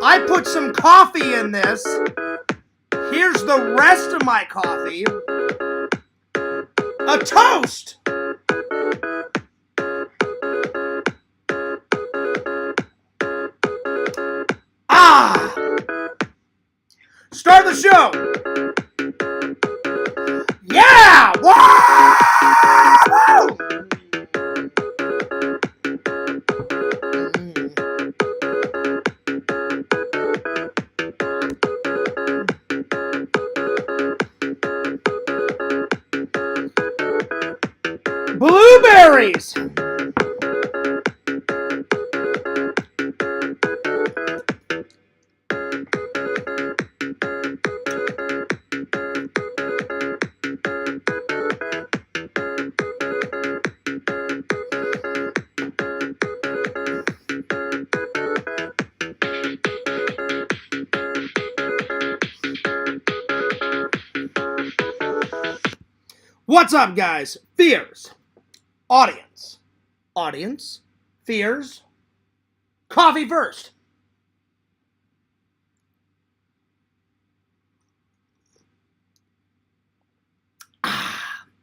I put some coffee in this. Here's the rest of my coffee. A toast! Ah! Start the show! Yeah! Woo! Blueberries! What's up, guys? Fears. Audience. Audience. Fears. Coffee first.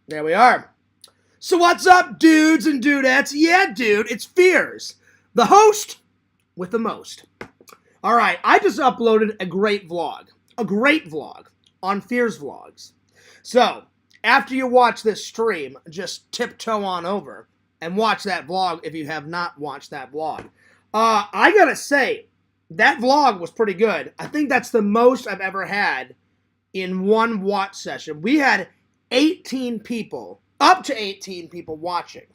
There we are. So what's up, dudes and dudettes? Yeah, dude, it's Fears. The host with the most. All right, I just uploaded a great vlog. A great vlog on Fears Vlogs. So, after you watch this stream, just tiptoe on over and watch that vlog if you have not watched that vlog. I gotta say, that vlog was pretty good. I think that's the most I've ever had in one watch session. We had 18 people, up to 18 people watching.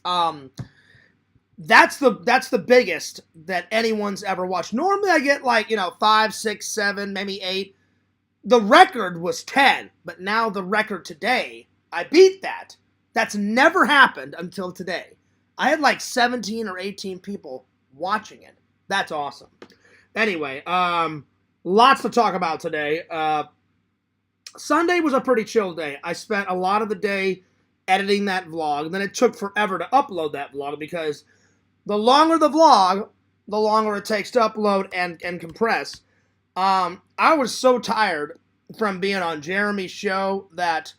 That's the biggest that anyone's ever watched. Normally I get like, 5, 6, 7, maybe 8. The record was 10, but now the record today, I beat that. That's never happened until today. I had like 17 or 18 people watching it. That's awesome. Anyway, lots to talk about today. Sunday was a pretty chill day. I spent a lot of the day editing that vlog, and then it took forever to upload that vlog because the longer the vlog, the longer it takes to upload and compress. I was so tired from being on Jeremy's show that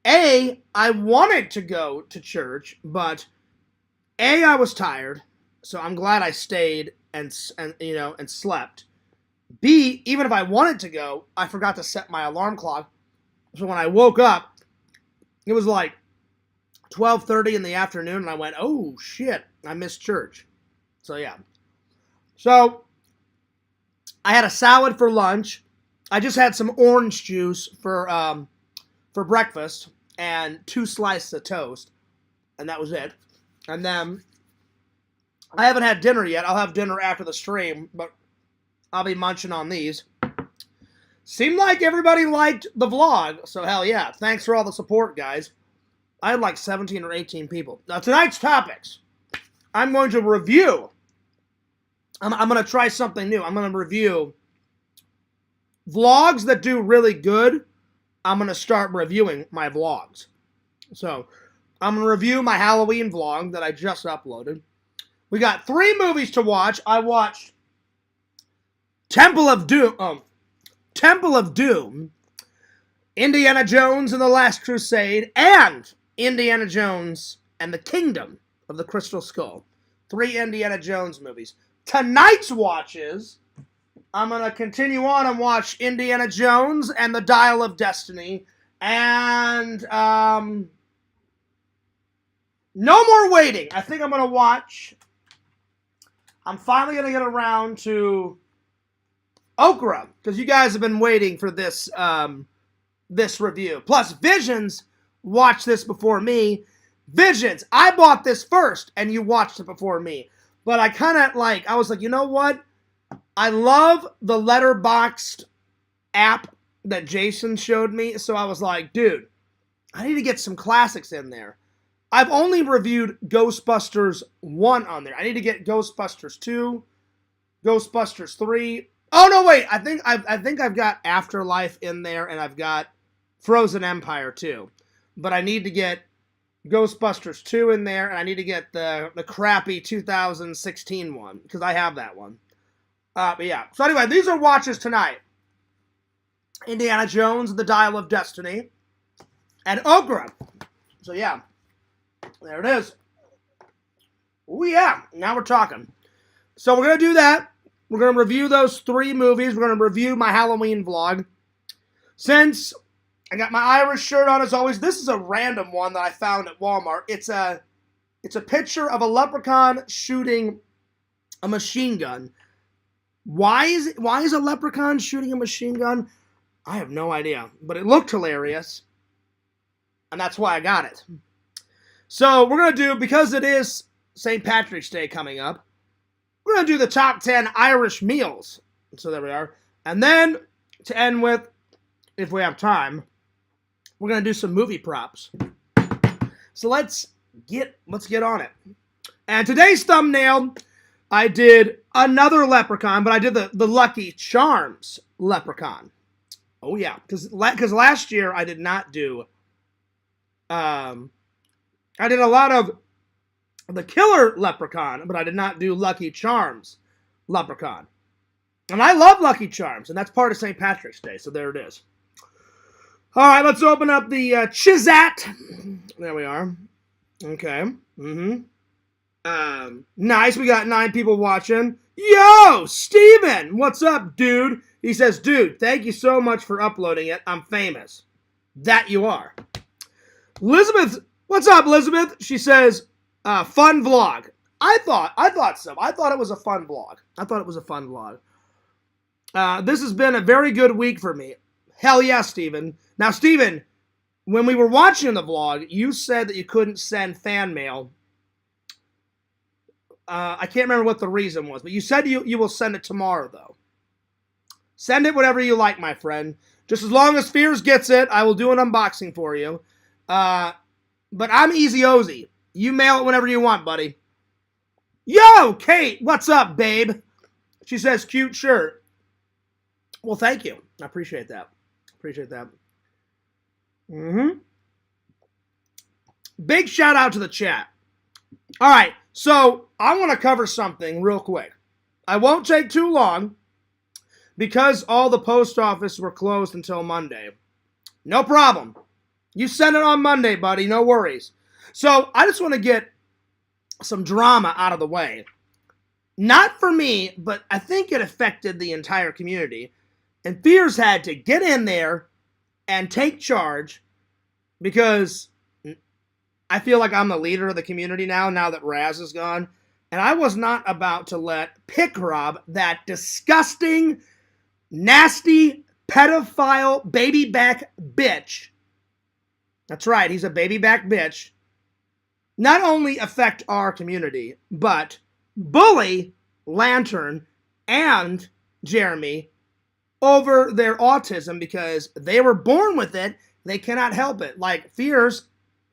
I wanted to go to church, but I was tired, so I'm glad I stayed and slept. B, even if I wanted to go, I forgot to set my alarm clock. So when I woke up, it was like 12:30 in the afternoon, and I went, oh shit, I missed church. So yeah. So I had a salad for lunch. I just had some orange juice for breakfast and 2 slices of toast, and that was it. And then I haven't had dinner yet. I'll have dinner after the stream, but I'll be munching on these. Seemed like everybody liked the vlog, so hell yeah. Thanks for all the support, guys. I had like 17 or 18 people. Now, tonight's topics. I'm going to review. I'm going to try something new. I'm going to review vlogs that do really good. I'm going to start reviewing my vlogs. So, I'm going to review my Halloween vlog that I just uploaded. We got 3 movies to watch. I watched Temple of Doom, Indiana Jones and the Last Crusade, and Indiana Jones and the Kingdom of the Crystal Skull. 3 Indiana Jones movies. Tonight's watches, I'm going to continue on and watch Indiana Jones and the Dial of Destiny, and no more waiting. I think I'm going to watch, I'm finally going to get around to Okra, because you guys have been waiting for this this review. Plus, Visions watched this before me. Visions, I bought this first, and you watched it before me. But I kind of I was like, you know what? I love the Letterboxd app that Jason showed me, so I was like, dude, I need to get some classics in there. I've only reviewed Ghostbusters 1 on there. I need to get Ghostbusters 2, Ghostbusters 3. Oh, no, wait. I think I've got Afterlife in there, and I've got Frozen Empire, too. But I need to get Ghostbusters 2 in there, and I need to get the crappy 2016 one, because I have that one. But yeah. So anyway, these are watches tonight. Indiana Jones and the Dial of Destiny. And Okra. So yeah. There it is. Oh yeah. Now we're talking. So we're going to do that. We're going to review those 3 movies. We're going to review my Halloween vlog. Since I got my Irish shirt on as always, this is a random one that I found at Walmart. It's a picture of a leprechaun shooting a machine gun. Why is a leprechaun shooting a machine gun? I have no idea, but it looked hilarious, and that's why I got it. So we're going to do, because it is St. Patrick's Day coming up, we're going to do the top 10 Irish meals. So there we are. And then, to end with, if we have time, we're going to do some movie props. So let's get on it. And today's thumbnail, I did another leprechaun, but I did the Lucky Charms leprechaun. Oh yeah, because last year I did not do, I did a lot of the Killer Leprechaun, but I did not do Lucky Charms Leprechaun. And I love Lucky Charms, and that's part of St. Patrick's Day, so there it is. All right, let's open up the Chizat. There we are. Okay. Nice, we got 9 people watching. Yo, Steven, what's up, dude? He says, dude, thank you so much for uploading it. I'm famous. That you are. Elizabeth, what's up, Elizabeth? She says, fun vlog. I thought so. I thought it was a fun vlog. This has been a very good week for me. Hell yeah, Steven. Now, Steven, when we were watching the vlog, you said that you couldn't send fan mail. I can't remember what the reason was, but you said you will send it tomorrow, though. Send it whatever you like, my friend. Just as long as Fears gets it, I will do an unboxing for you. But I'm easy Ozy. You mail it whenever you want, buddy. Yo, Kate, what's up, babe? She says, cute shirt. Well, thank you. I appreciate that. Big shout out to the chat. All right, so I want to cover something real quick. I won't take too long because all the post office were closed until Monday. No problem. You send it on Monday, buddy. No worries. So I just want to get some drama out of the way. Not for me, but I think it affected the entire community. And Fears had to get in there and take charge because I feel like I'm the leader of the community now that Raz is gone. And I was not about to let Pickrob, that disgusting, nasty, pedophile, baby back bitch. That's right, he's a baby back bitch. Not only affect our community, but bully Lantern and Jeremy over their autism because they were born with it. They cannot help it. Like Fears,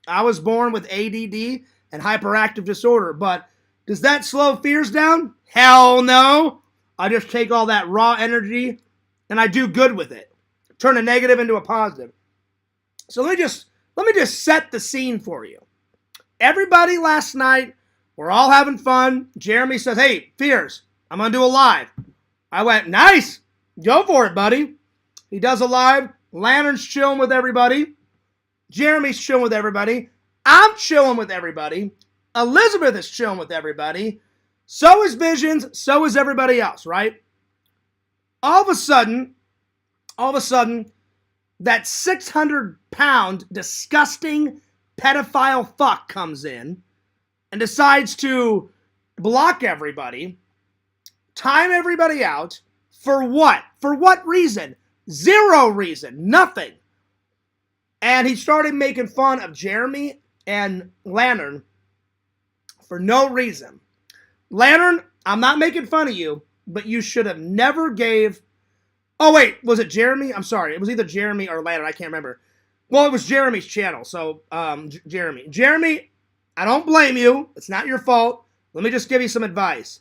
I was born with ADD and hyperactive disorder, but does that slow Fears down? Hell no. I just take all that raw energy and I do good with it. Turn a negative into a positive. So let me just set the scene for you. Everybody last night, we're all having fun. Jeremy says, hey, Fears, I'm going to do a live. I went, nice. Go for it, buddy. He does a live. Lantern's chilling with everybody. Jeremy's chilling with everybody. I'm chilling with everybody. Elizabeth is chilling with everybody. So is Visions. So is everybody else, right? All of a sudden, that 600-pound disgusting pedophile fuck comes in and decides to block everybody, time everybody out. For what? For what reason? Zero reason. Nothing. And he started making fun of Jeremy and Lantern for no reason. Lantern, I'm not making fun of you, but you should have never gave... Oh, wait, was it Jeremy? I'm sorry. It was either Jeremy or Lantern. I can't remember. Well, it was Jeremy's channel, so Jeremy. Jeremy, I don't blame you. It's not your fault. Let me just give you some advice.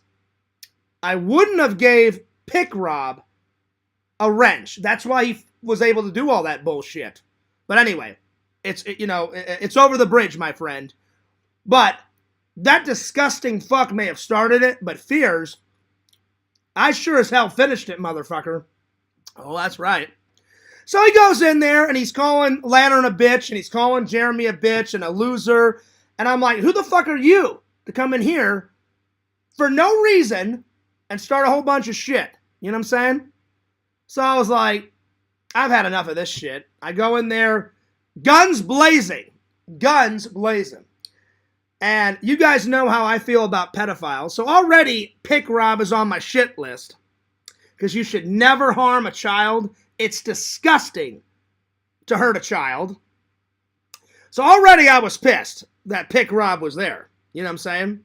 I wouldn't have gave Pickrob a wrench. That's why he was able to do all that bullshit. But anyway, it's over the bridge, my friend. But that disgusting fuck may have started it, but Fears, I sure as hell finished it, motherfucker. Oh, that's right. So he goes in there and he's calling Lantern a bitch and he's calling Jeremy a bitch and a loser. And I'm like, who the fuck are you to come in here for no reason and start a whole bunch of shit? You know what I'm saying? So I was like, I've had enough of this shit. I go in there, guns blazing. Guns blazing. And you guys know how I feel about pedophiles. So already, Pick Rob is on my shit list. Because you should never harm a child. It's disgusting to hurt a child. So already I was pissed that Pick Rob was there. You know what I'm saying?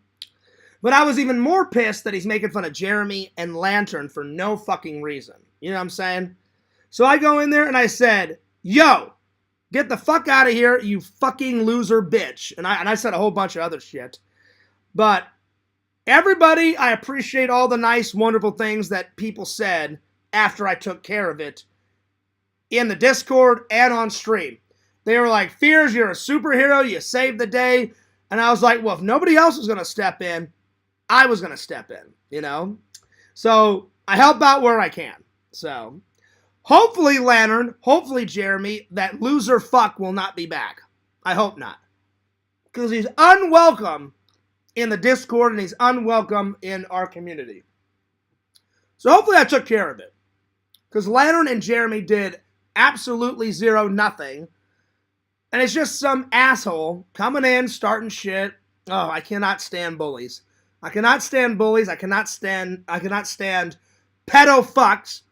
But I was even more pissed that he's making fun of Jeremy and Lantern for no fucking reason. You know what I'm saying? So I go in there and I said, yo, get the fuck out of here, you fucking loser bitch. And I said a whole bunch of other shit. But everybody, I appreciate all the nice, wonderful things that people said after I took care of it in the Discord and on stream. They were like, Fears, you're a superhero, you saved the day. And I was like, well, if nobody else was going to step in, I was going to step in, you know? So I help out where I can. So hopefully Lantern, hopefully Jeremy, that loser fuck will not be back. I hope not. Because he's unwelcome in the Discord and he's unwelcome in our community. So hopefully I took care of it. Because Lantern and Jeremy did absolutely zero nothing. And it's just some asshole coming in, starting shit. Oh, I cannot stand bullies. I cannot stand bullies. I cannot stand pedo fucks.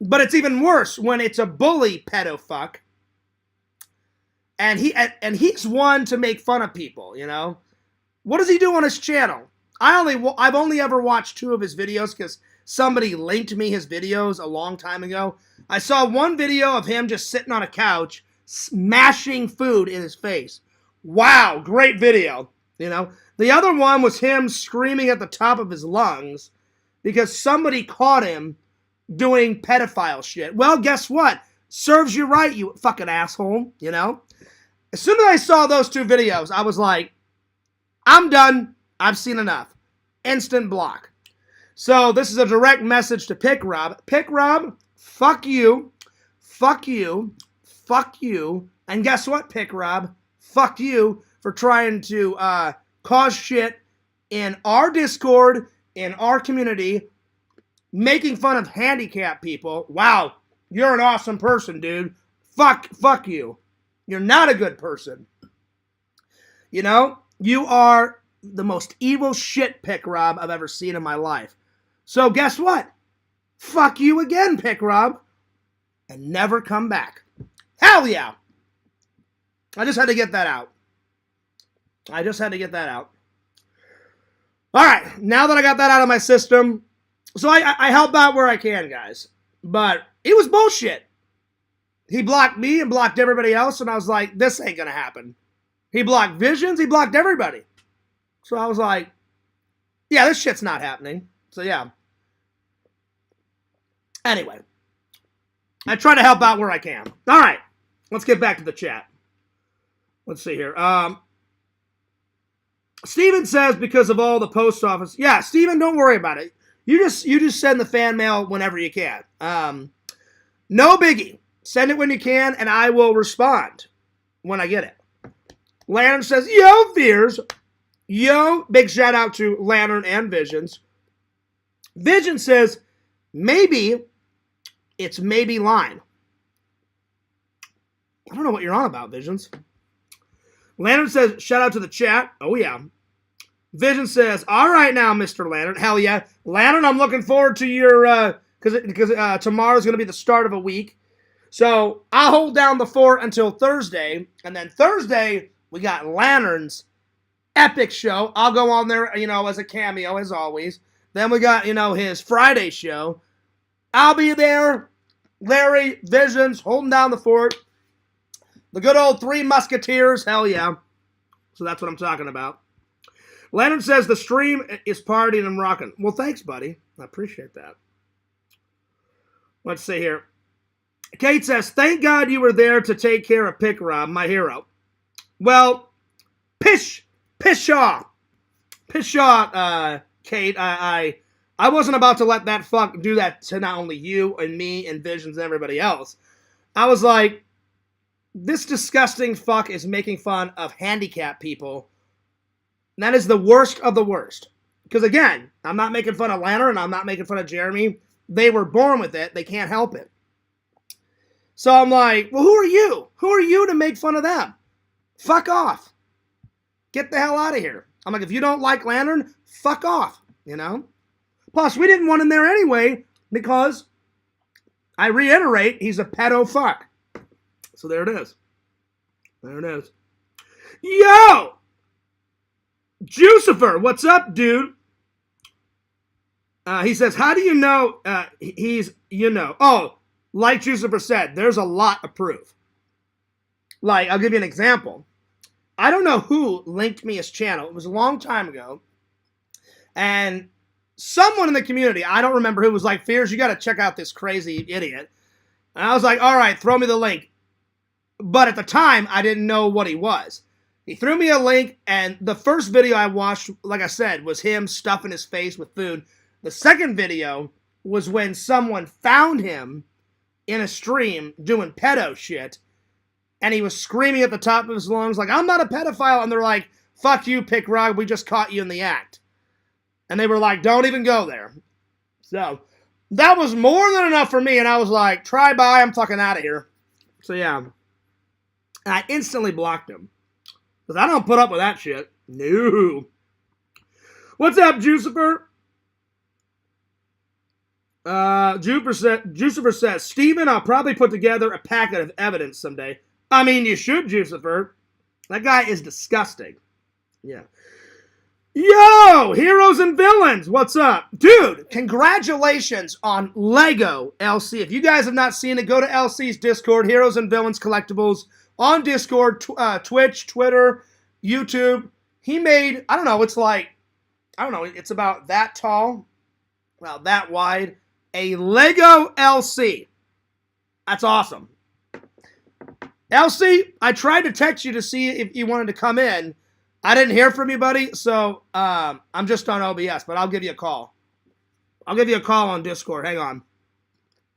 But it's even worse when it's a bully pedo fuck. And he's one to make fun of people, you know? What does he do on his channel? I've only ever watched 2 of his videos because somebody linked me his videos a long time ago. I saw one video of him just sitting on a couch smashing food in his face. Wow, great video, you know? The other one was him screaming at the top of his lungs because somebody caught him doing pedophile shit. Well, guess what? Serves you right, you fucking asshole, you know? As soon as I saw those 2 videos, I was like, I'm done. I've seen enough. Instant block. So this is a direct message to Pick Rob. Pick Rob, fuck you. Fuck you. Fuck you. And guess what, Pick Rob? Fuck you for trying to cause shit in our Discord, in our community, making fun of handicapped people. Wow, you're an awesome person, dude. Fuck you. You're not a good person. You know, you are the most evil shit, Pick Rob, I've ever seen in my life. So guess what? Fuck you again, Pick Rob. And never come back. Hell yeah. I just had to get that out. All right, now that I got that out of my system, so I help out where I can, guys. But it was bullshit. He blocked me and blocked everybody else, and I was like, this ain't gonna happen. He blocked Visions, he blocked everybody. So I was like, yeah, this shit's not happening. So yeah. Anyway, I try to help out where I can. All right, let's get back to the chat. Let's see here. Steven says because of all the post office. Yeah, Steven, don't worry about it. You just send the fan mail whenever you can. No biggie. Send it when you can, and I will respond when I get it. Lantern says, yo, Fears. Yo, big shout out to Lantern and Visions. Vision says, maybe it's maybe line. I don't know what you're on about, Visions. Lantern says, shout out to the chat. Oh, yeah. Vision says, all right now, Mr. Lantern. Hell yeah. Lantern, I'm looking forward to your, because tomorrow's going to be the start of a week. So I'll hold down the fort until Thursday. And then Thursday, we got Lantern's epic show. I'll go on there, you know, as a cameo, as always. Then we got, you know, his Friday show. I'll be there. Larry, Visions, holding down the fort. The good old 3 Musketeers. Hell yeah. So that's what I'm talking about. Lantern says the stream is partying and rocking. Well, thanks, buddy. I appreciate that. Let's see here. Kate says, thank God you were there to take care of Pick Rob, my hero. Well, pish off, Kate. I wasn't about to let that fuck do that to not only you and me and Visions and everybody else. I was like, this disgusting fuck is making fun of handicapped people. And that is the worst of the worst. Because again, I'm not making fun of Lanner and I'm not making fun of Jeremy. They were born with it. They can't help it. So I'm like, well, who are you? Who are you to make fun of them? Fuck off. Get the hell out of here. I'm like, if you don't like Lantern, fuck off, you know? Plus, we didn't want him there anyway because, I reiterate, he's a pedo fuck. So there it is. There it is. Yo! Jucifer, what's up, dude? He says, how do you know he's, you know? Oh, like Jucifer said, there's a lot of proof. Like, I'll give you an example. I don't know who linked me his channel. It was a long time ago. And someone in the community, I don't remember who, was like, Fears, you got to check out this crazy idiot. And I was like, all right, throw me the link. But at the time, I didn't know what he was. He threw me a link, and the first video I watched, like I said, was him stuffing his face with food. The second video was when someone found him in a stream doing pedo shit, and he was screaming at the top of his lungs like, I'm not a pedophile, and they're like, fuck you, Pick Rob, we just caught you in the act. And they were like, don't even go there. So, that was more than enough for me, and I was like, try by, I'm fucking out of here. So yeah. And I instantly blocked him. Because I don't put up with that shit. No. What's up, Jucifer? Jucifer says, Steven, I'll probably put together a packet of evidence someday. I mean, you should, Jucifer. That guy is disgusting. Yeah. Yo, heroes and villains, what's up? Dude, congratulations on Lego LC. If you guys have not seen it, go to LC's Discord, Heroes and Villains Collectibles, on Discord, Twitch, Twitter, YouTube. He made, I don't know, it's like, I don't know, it's about that tall, well, that wide, a Lego LC. That's awesome. LC, I tried to text you to see if you wanted to come in. I didn't hear from you, buddy, so I'm just on OBS, but I'll give you a call. I'll give you a call on Discord. Hang on.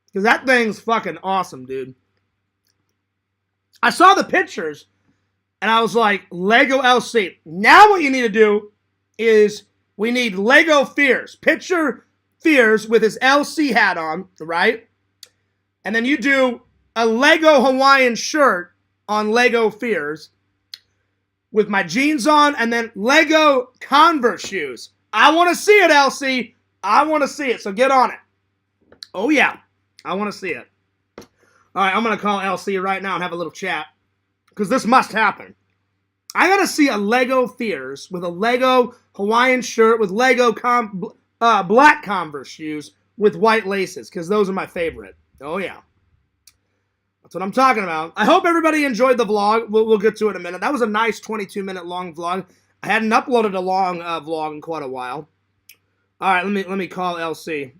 Because that thing's fucking awesome, dude. I saw the pictures, and I was like, Lego LC. Now what you need to do is we need Lego Fears. Picture Fears with his LC hat on, right? And then you do a Lego Hawaiian shirt on Lego Fears with my jeans on, and then Lego Converse shoes. I want to see it, LC. I want to see it, so get on it. Oh, yeah. I want to see it. All right, I'm going to call LC right now and have a little chat, because this must happen. I got to see a Lego Fears with a Lego Hawaiian shirt with Lego black Converse shoes with white laces, because those are my favorite. Oh, yeah. That's what I'm talking about. I hope everybody enjoyed the vlog. We'll get to it in a minute. That was a nice 22-minute long vlog. I hadn't uploaded a long vlog in quite a while. All right, let me call LC.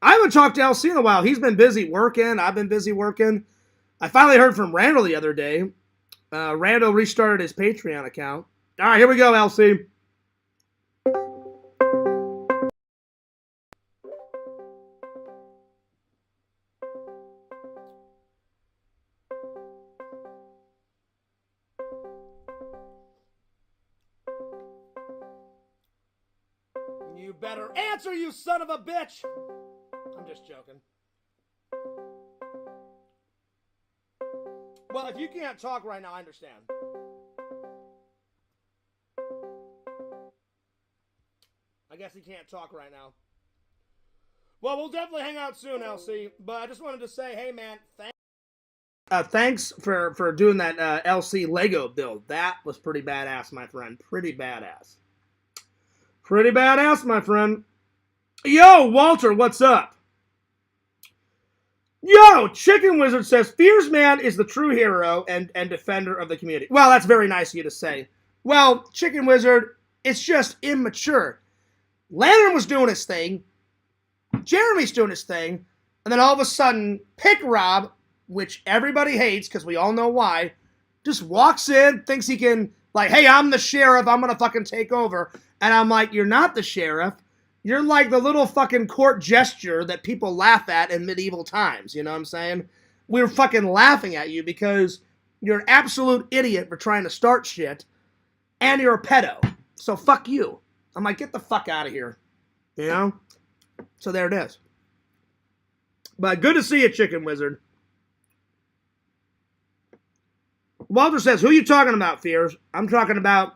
I haven't talked to LC in a while. He's been busy working. I've been busy working. I finally heard from Randall the other day. Randall restarted his Patreon account. All right, here we go, LC. You better answer, you son of a bitch! I'm just joking. Well, if you can't talk right now, I understand. I guess he can't talk right now. Well, we'll definitely hang out soon, LC. But I just wanted to say, hey, man, thanks for doing that LC Lego build. That was pretty badass, my friend. Pretty badass. Pretty badass, my friend. Yo, Walter, what's up? Yo, Chicken Wizard says, Fears Man is the true hero and defender of the community. Well, that's very nice of you to say. Well, Chicken Wizard, it's just immature. Lantern was doing his thing. Jeremy's doing his thing. And then all of a sudden, Pick Rob which everybody hates because we all know why, just walks in, thinks he can, like, hey, I'm the sheriff, I'm gonna fucking take over. And I'm like, you're not the sheriff. You're like the little fucking court gesture that people laugh at in medieval times, you know what I'm saying? We're fucking laughing at you because you're an absolute idiot for trying to start shit, and you're a pedo. So fuck you. I'm like, get the fuck out of here. You know? So there it is. But good to see you, Chicken Wizard. Walter says, who are you talking about, Fears? I'm talking about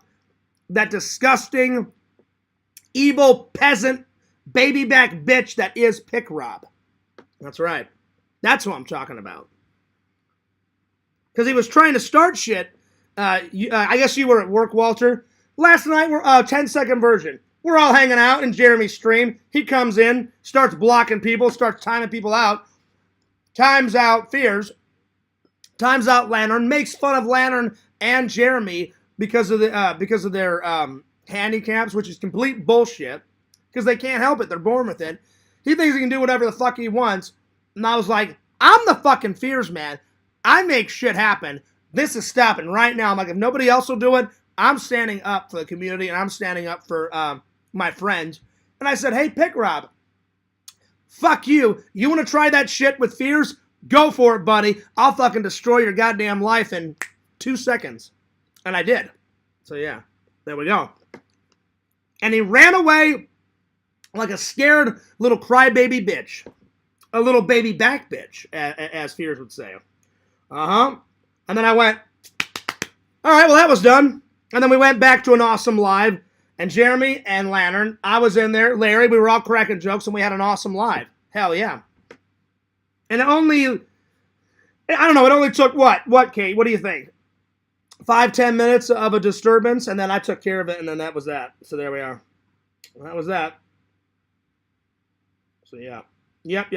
that disgusting, evil peasant, baby back bitch that is Pick Rob. That's right. That's who I'm talking about. Because he was trying to start shit. I guess you were at work, Walter. Last night, we're 10-second version. We're all hanging out in Jeremy's stream. He comes in, starts blocking people, starts timing people out. Times out Fears. Times out Lantern. Makes fun of Lantern and Jeremy because of their handicaps, which is complete bullshit. Because they can't help it. They're born with it. He thinks he can do whatever the fuck he wants. And I was like, I'm the fucking Fears man. I make shit happen. This is stopping right now. I'm like, if nobody else will do it, I'm standing up for the community and I'm standing up for my friends. And I said, hey, Pick Rob, fuck you. You want to try that shit with Fears? Go for it, buddy. I'll fucking destroy your goddamn life in 2 seconds. And I did. So yeah, there we go. And he ran away like a scared little crybaby bitch. A little baby back bitch, as Fears would say. Uh-huh. And then I went, all right, well, that was done. And then we went back to an awesome live. And Jeremy and Lantern, I was in there. Larry, we were all cracking jokes, and we had an awesome live. Hell yeah. And it only, I don't know, it only took what? What, Kate? What do you think? 5-10 minutes of a disturbance, and then I took care of it, and then that was that. So there we are. That was that. So yeah. Yep.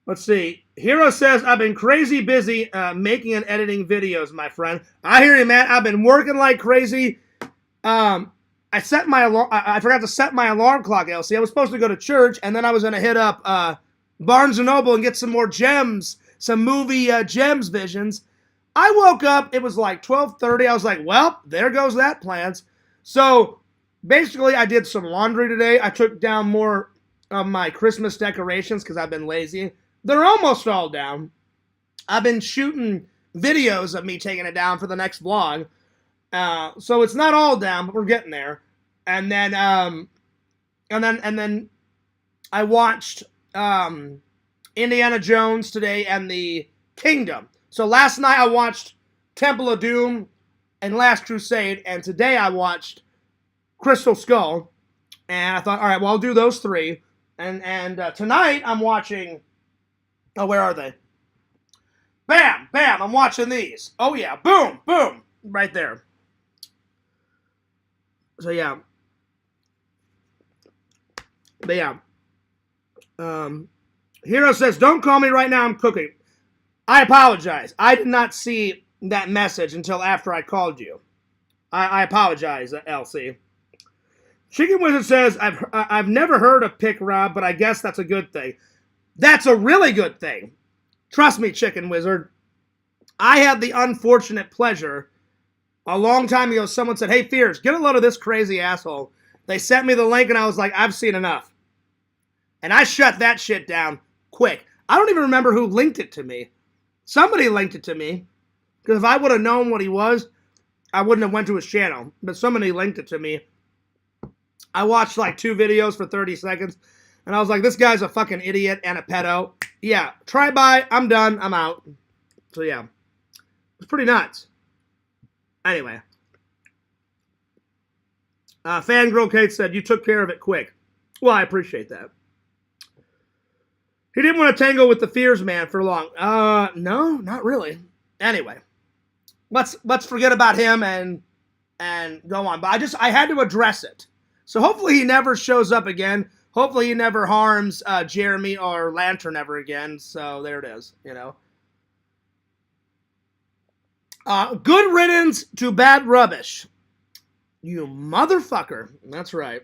Let's see. Hero says, I've been crazy busy making and editing videos, my friend. I hear you, man. I've been working like crazy. I set my alarm. I forgot to set my alarm clock, Elsie. I was supposed to go to church, and then I was going to hit up Barnes & Noble and get some more gems, some movie gems visions. I woke up. It was like 12:30. I was like, well, there goes that plans. So basically, I did some laundry today. I took down more of my Christmas decorations because I've been lazy. They're almost all down. I've been shooting videos of me taking it down for the next vlog. So it's not all down, but we're getting there. And then I watched Indiana Jones today and the Kingdom. So last night I watched Temple of Doom and Last Crusade, and today I watched Crystal Skull. And I thought, all right, well, I'll do those three. And tonight I'm watching, oh, where are they? Bam, bam, I'm watching these. Oh yeah, boom, boom, right there. So yeah. But yeah. Hero says, don't call me right now, I'm cooking. I apologize. I did not see that message until after I called you. I apologize, Elsie. Chicken Wizard says, I've never heard of Pick Rob, but I guess that's a good thing. That's a really good thing. Trust me, Chicken Wizard. I had the unfortunate pleasure, a long time ago, someone said, hey, Fears, get a load of this crazy asshole. They sent me the link, and I was like, I've seen enough. And I shut that shit down quick. I don't even remember who linked it to me. Somebody linked it to me. Because if I would have known what he was, I wouldn't have went to his channel. But somebody linked it to me. I watched like 2 videos for 30 seconds. And I was like, this guy's a fucking idiot and a pedo. Yeah, try by. I'm done. I'm out. So yeah. It's pretty nuts. Anyway. Fangirl Kate said, you took care of it quick. Well, I appreciate that. He didn't want to tangle with the Fears man for long. No, not really. Anyway. Let's forget about him and go on. But I had to address it. So hopefully he never shows up again. Hopefully he never harms Jeremy or Lantern ever again. So there it is, you know. Good riddance to bad rubbish. You motherfucker. That's right.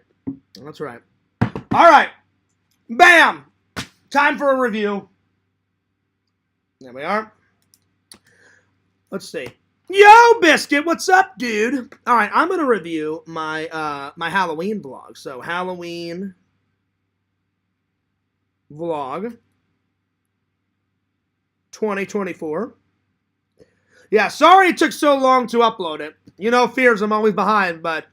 That's right. All right. Bam. Time for a review. There we are. Let's see. Yo, Biscuit, what's up, dude? All right, I'm gonna review my my Halloween vlog. So Halloween vlog 2024. Yeah, sorry it took so long to upload it. You know, Fears, I'm always behind, but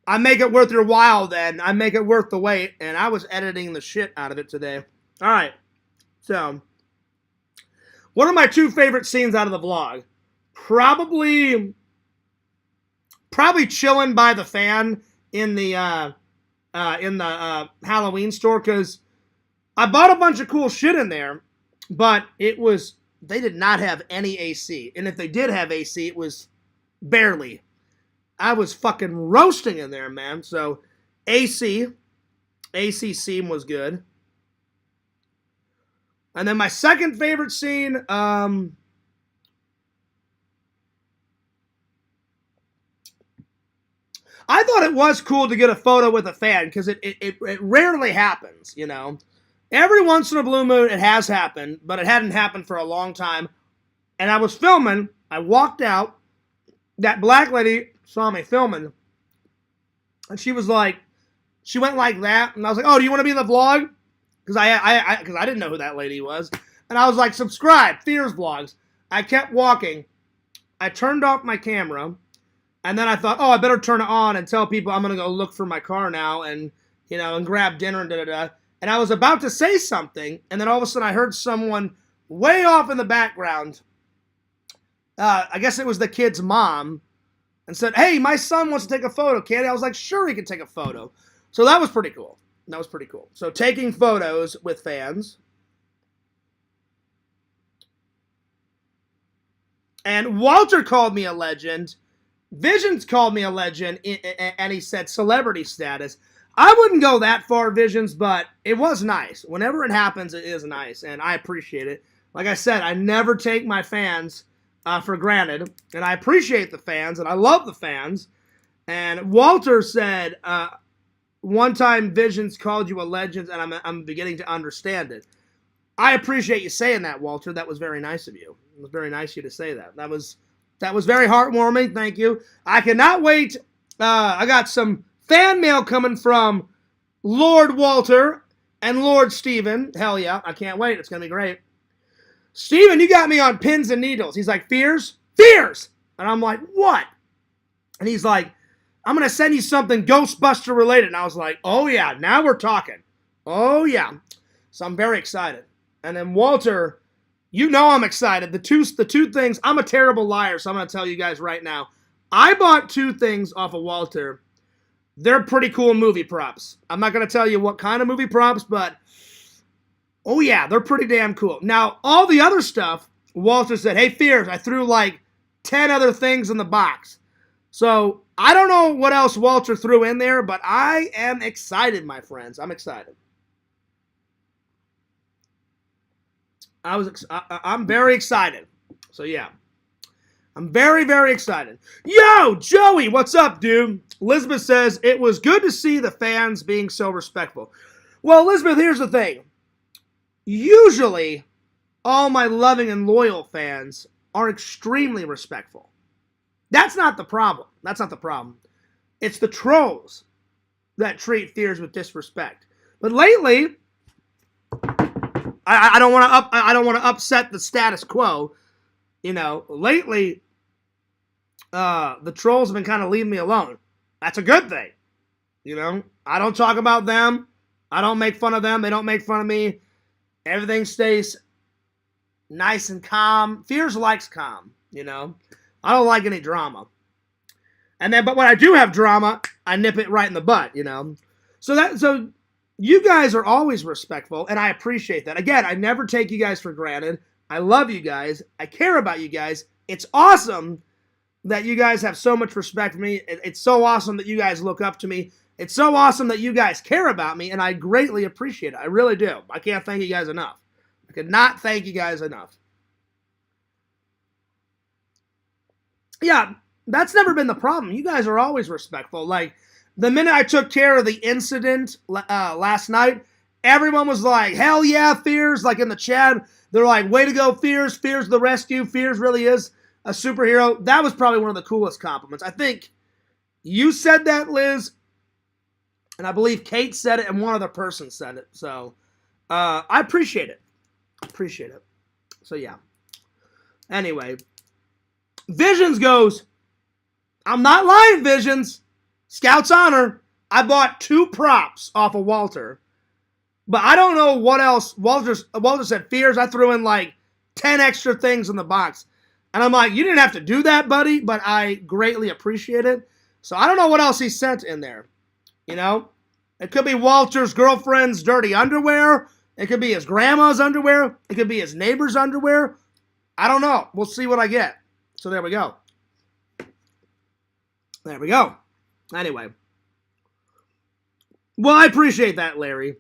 I make it worth your while then. I make it worth the wait, and I was editing the shit out of it today. All right, so one of my two favorite scenes out of the vlog, probably chilling by the fan in the Halloween store, because I bought a bunch of cool shit in there, but they did not have any AC. And if they did have AC, it was barely. I was fucking roasting in there, man. So AC scene was good. And then my second favorite scene, I thought it was cool to get a photo with a fan, because it rarely happens, you know. Every once in a blue moon it has happened, but it hadn't happened for a long time. And I was filming, I walked out, that black lady saw me filming, and she went like that, and I was like, oh, do you want to be in the vlog? Because I didn't know who that lady was. And I was like, subscribe, Fears Vlogs. I kept walking. I turned off my camera, and then I thought, oh, I better turn it on and tell people I'm going to go look for my car now and, you know, and grab dinner and da-da-da. And I was about to say something, and then all of a sudden I heard someone way off in the background, I guess it was the kid's mom, and said, hey, my son wants to take a photo, kid. I was like, sure, he can take a photo. So that was pretty cool. That was pretty cool. So taking photos with fans. And Walter called me a legend. Visions called me a legend, and he said celebrity status. I wouldn't go that far, Visions, but it was nice. Whenever it happens, it is nice, and I appreciate it. Like I said, I never take my fans for granted, and I appreciate the fans, and I love the fans. And Walter said, one time Visions called you a legend, and I'm beginning to understand it. I appreciate you saying that, Walter. That was very nice of you. It was very nice of you to say that. That was very heartwarming. Thank you. I cannot wait. I got some fan mail coming from Lord Walter and Lord Steven. Hell yeah, I can't wait. It's going to be great. Steven, you got me on pins and needles. He's like, Fears? Fears! And I'm like, what? And he's like, I'm going to send you something Ghostbuster related. And I was like, oh yeah, now we're talking. Oh yeah. So I'm very excited. And then Walter, you know I'm excited. The two things, I'm a terrible liar, so I'm going to tell you guys right now. I bought two things off of Walter. They're pretty cool movie props. I'm not going to tell you what kind of movie props, but oh yeah, they're pretty damn cool. Now, all the other stuff, Walter said, hey, Fears, I threw like 10 other things in the box. So I don't know what else Walter threw in there, but I am excited, my friends. I'm excited. I'm very excited. So yeah. I'm very, very excited. Yo, Joey, what's up, dude? Elizabeth says, it was good to see the fans being so respectful. Well, Elizabeth, here's the thing. Usually, all my loving and loyal fans are extremely respectful. That's not the problem. That's not the problem. It's the trolls that treat Fears with disrespect. But lately, I don't want to upset the status quo. You know, lately, the trolls have been kind of leaving me alone. That's a good thing. You know, I don't talk about them. I don't make fun of them. They don't make fun of me. Everything stays nice and calm. Fears likes calm, you know. I don't like any drama. But when I do have drama, I nip it right in the butt, you know. So you guys are always respectful, and I appreciate that. Again, I never take you guys for granted. I love you guys. I care about you guys. It's awesome that you guys have so much respect for me. It's so awesome that you guys look up to me. It's so awesome that you guys care about me, and I greatly appreciate it. I really do. I can't thank you guys enough. I could not thank you guys enough. Yeah, that's never been the problem. You guys are always respectful. Like, the minute I took care of the incident last night, everyone was like, hell yeah, Fears, like in the chat. They're like, way to go, Fears. Fears the rescue. Fears really is a superhero. That was probably one of the coolest compliments. I think you said that, Liz, and I believe Kate said it, and one other person said it. So I appreciate it. Appreciate it. So yeah. Anyway, Visions goes, I'm not lying, Visions. Scout's honor. I bought 2 props off of Walter. But I don't know what else. Walter said, Fears, I threw in like 10 extra things in the box. And I'm like, you didn't have to do that, buddy, but I greatly appreciate it. So I don't know what else he sent in there. You know? It could be Walter's girlfriend's dirty underwear. It could be his grandma's underwear. It could be his neighbor's underwear. I don't know. We'll see what I get. So there we go. There we go. Anyway. Well, I appreciate that, Larry.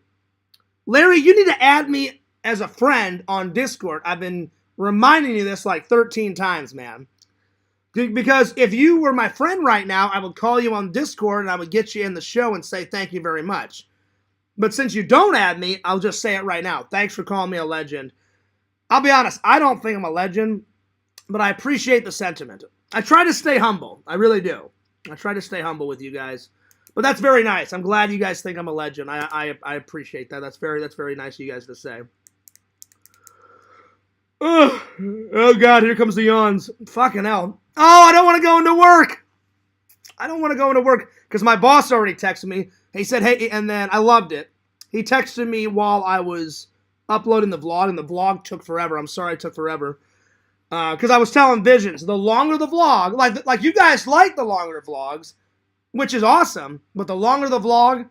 Larry, you need to add me as a friend on Discord. I've been reminding you this like 13 times, man. Because if you were my friend right now, I would call you on Discord and I would get you in the show and say thank you very much. But since you don't add me, I'll just say it right now. Thanks for calling me a legend. I'll be honest, I don't think I'm a legend, but I appreciate the sentiment. I try to stay humble. I really do. I try to stay humble with you guys. But that's very nice. I'm glad you guys think I'm a legend. I appreciate that. That's very nice of you guys to say. Oh, God, here comes the yawns. Fucking hell. Oh, I don't want to go into work. I don't want to go into work because my boss already texted me. He said, hey, and then I loved it. He texted me while I was uploading the vlog, and the vlog took forever. I'm sorry it took forever. Because I was telling Visions, the longer the vlog, like you guys like the longer vlogs, which is awesome, but the longer the vlog,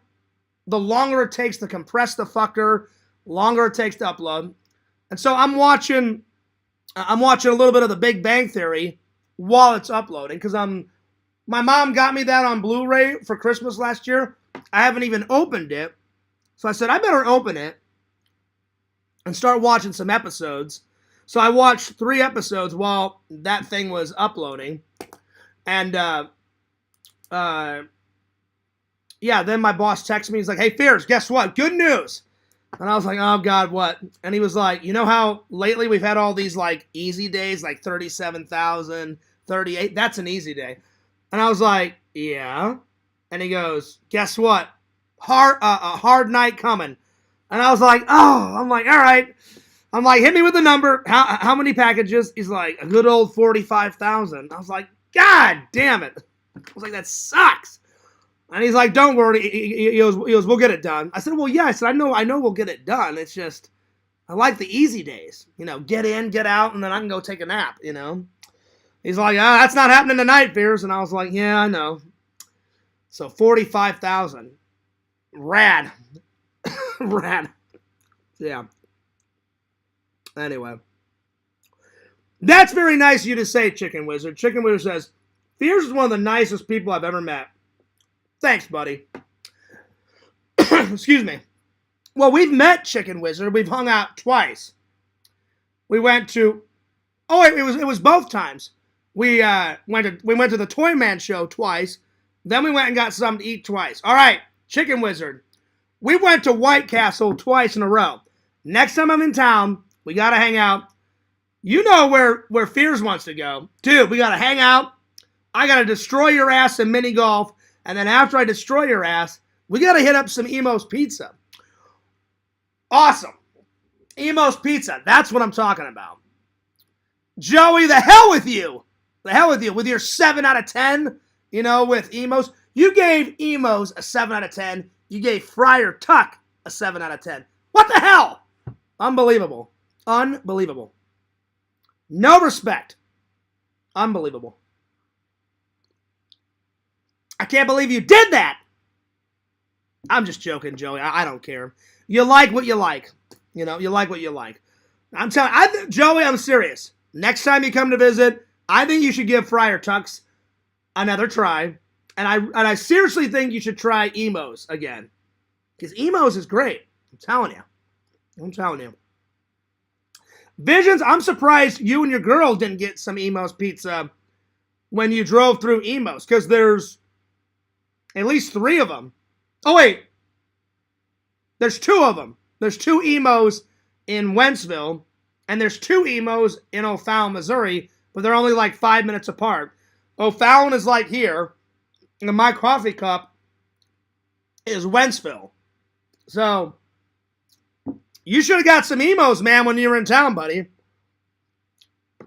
the longer it takes to compress the fucker, longer it takes to upload. And so I'm watching a little bit of The Big Bang Theory while it's uploading, because my mom got me that on Blu-ray for Christmas last year. I haven't even opened it. So I said, I better open it and start watching some episodes. So I watched 3 episodes while that thing was uploading. And, yeah, then my boss texted me. He's like, hey, Fears, guess what? Good news. And I was like, oh, God, what? And he was like, you know how lately we've had all these, like, easy days, like 37,000, 38? That's an easy day. And I was like, yeah. And he goes, guess what? A hard night coming. And I was like, oh. I'm like, all right. I'm like, hit me with the number. How many packages? He's like, a good old 45,000. I was like, God damn it. I was like, that sucks. And he's like, don't worry. He goes, we'll get it done. I said, well, yeah. I said, I know we'll get it done. It's just, I like the easy days. You know, get in, get out, and then I can go take a nap, you know. He's like, that's not happening tonight, Fears. And I was like, yeah, I know. So 45,000. Rad. Rad. Yeah. Anyway. That's very nice of you to say, Chicken Wizard. Chicken Wizard says, Fears is one of the nicest people I've ever met. Thanks, buddy. Excuse me. Well, we've met Chicken Wizard. We've hung out twice. We went to... Oh, wait, it was both times. We went to the Toy Man show twice. Then we went and got something to eat twice. All right, Chicken Wizard. We went to White Castle twice in a row. Next time I'm in town, we got to hang out. You know where Fears wants to go. Dude, we got to hang out. I got to destroy your ass in mini golf. And then after I destroy your ass, we got to hit up some Emo's Pizza. Awesome. Emo's Pizza. That's what I'm talking about. Joey, the hell with you. The hell with you. With your 7 out of 10, you know, with Emo's. You gave Emo's a 7 out of 10. You gave Friar Tuck a 7 out of 10. What the hell? Unbelievable. Unbelievable. No respect. Unbelievable. I can't believe you did that. I'm just joking, Joey. I don't care. You like what you like. You know, you like what you like. I'm telling Joey, I'm serious. Next time you come to visit, I think you should give Friar Tuck's another try. And I seriously think you should try Emo's again. Because Emo's is great. I'm telling you. I'm telling you. Visions, I'm surprised you and your girl didn't get some Emo's Pizza when you drove through Emo's. Because there's at least 3 of them. Oh, wait. There's 2 of them. There's 2 Emo's in Wentzville. and there's two emos in O'Fallon, Missouri, but they're only like 5 minutes apart. O'Fallon is like here, and my coffee cup is Wentzville. So, you should have got some emos, man, when you were in town, buddy.